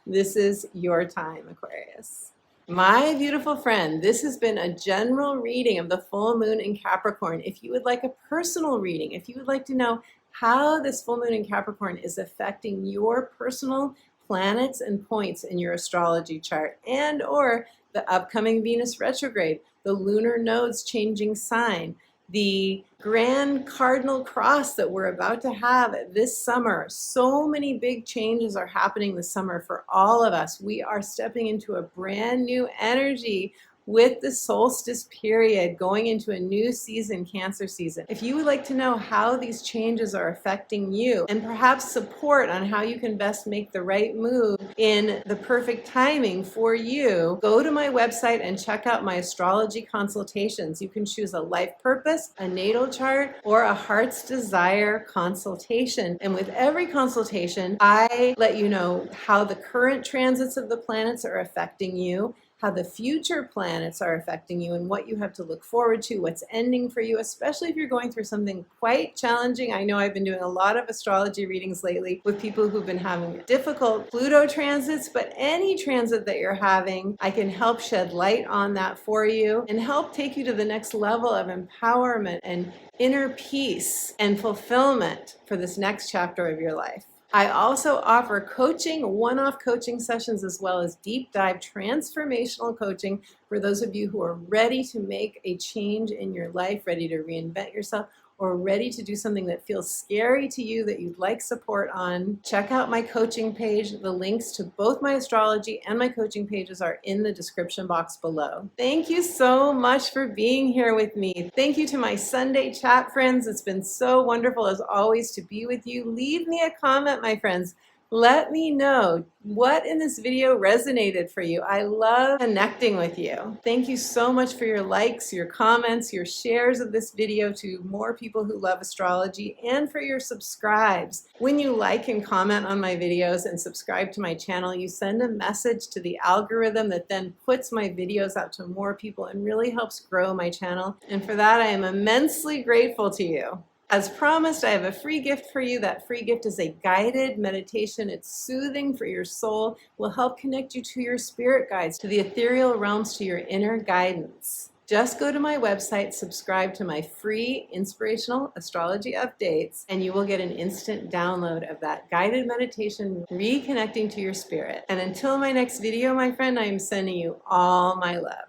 This is your time, Aquarius. My beautiful friend, this has been a general reading of the full moon in Capricorn. If you would like a personal reading, if you would like to know how this full moon in Capricorn is affecting your personal planets and points in your astrology chart, and or the upcoming Venus retrograde, the lunar nodes changing sign, the grand cardinal cross that we're about to have this summer. So many big changes are happening this summer for all of us. We are stepping into a brand new energy with the solstice period, going into a new season, Cancer season. If you would like to know how these changes are affecting you and perhaps support on how you can best make the right move in the perfect timing for you, go to my website and check out my astrology consultations. You can choose a life purpose, a natal chart, or a heart's desire consultation. And with every consultation, I let you know how the current transits of the planets are affecting you, how the future planets are affecting you, and what you have to look forward to, what's ending for you, especially if you're going through something quite challenging. I know I've been doing a lot of astrology readings lately with people who've been having difficult Pluto transits, but any transit that you're having, I can help shed light on that for you and help take you to the next level of empowerment and inner peace and fulfillment for this next chapter of your life. I also offer coaching, one-off coaching sessions, as well as deep dive transformational coaching for those of you who are ready to make a change in your life, ready to reinvent yourself, or ready to do something that feels scary to you that you'd like support on. Check out my coaching page. The links to both my astrology and my coaching pages are in the description box below. Thank you so much for being here with me. Thank you to my Sunday chat friends. It's been so wonderful as always to be with you. Leave me a comment, my friends. Let me know what in this video resonated for you. I love connecting with you. Thank you so much for your likes, your comments, your shares of this video to more people who love astrology, and for your subscribes. When you like and comment on my videos and subscribe to my channel, you send a message to the algorithm that then puts my videos out to more people and really helps grow my channel. And for that, I am immensely grateful to you. As promised, I have a free gift for you. That free gift is a guided meditation. It's soothing for your soul, will help connect you to your spirit guides, to the ethereal realms, to your inner guidance. Just go to my website, subscribe to my free inspirational astrology updates, and you will get an instant download of that guided meditation, reconnecting to your spirit. And until my next video, my friend, I am sending you all my love.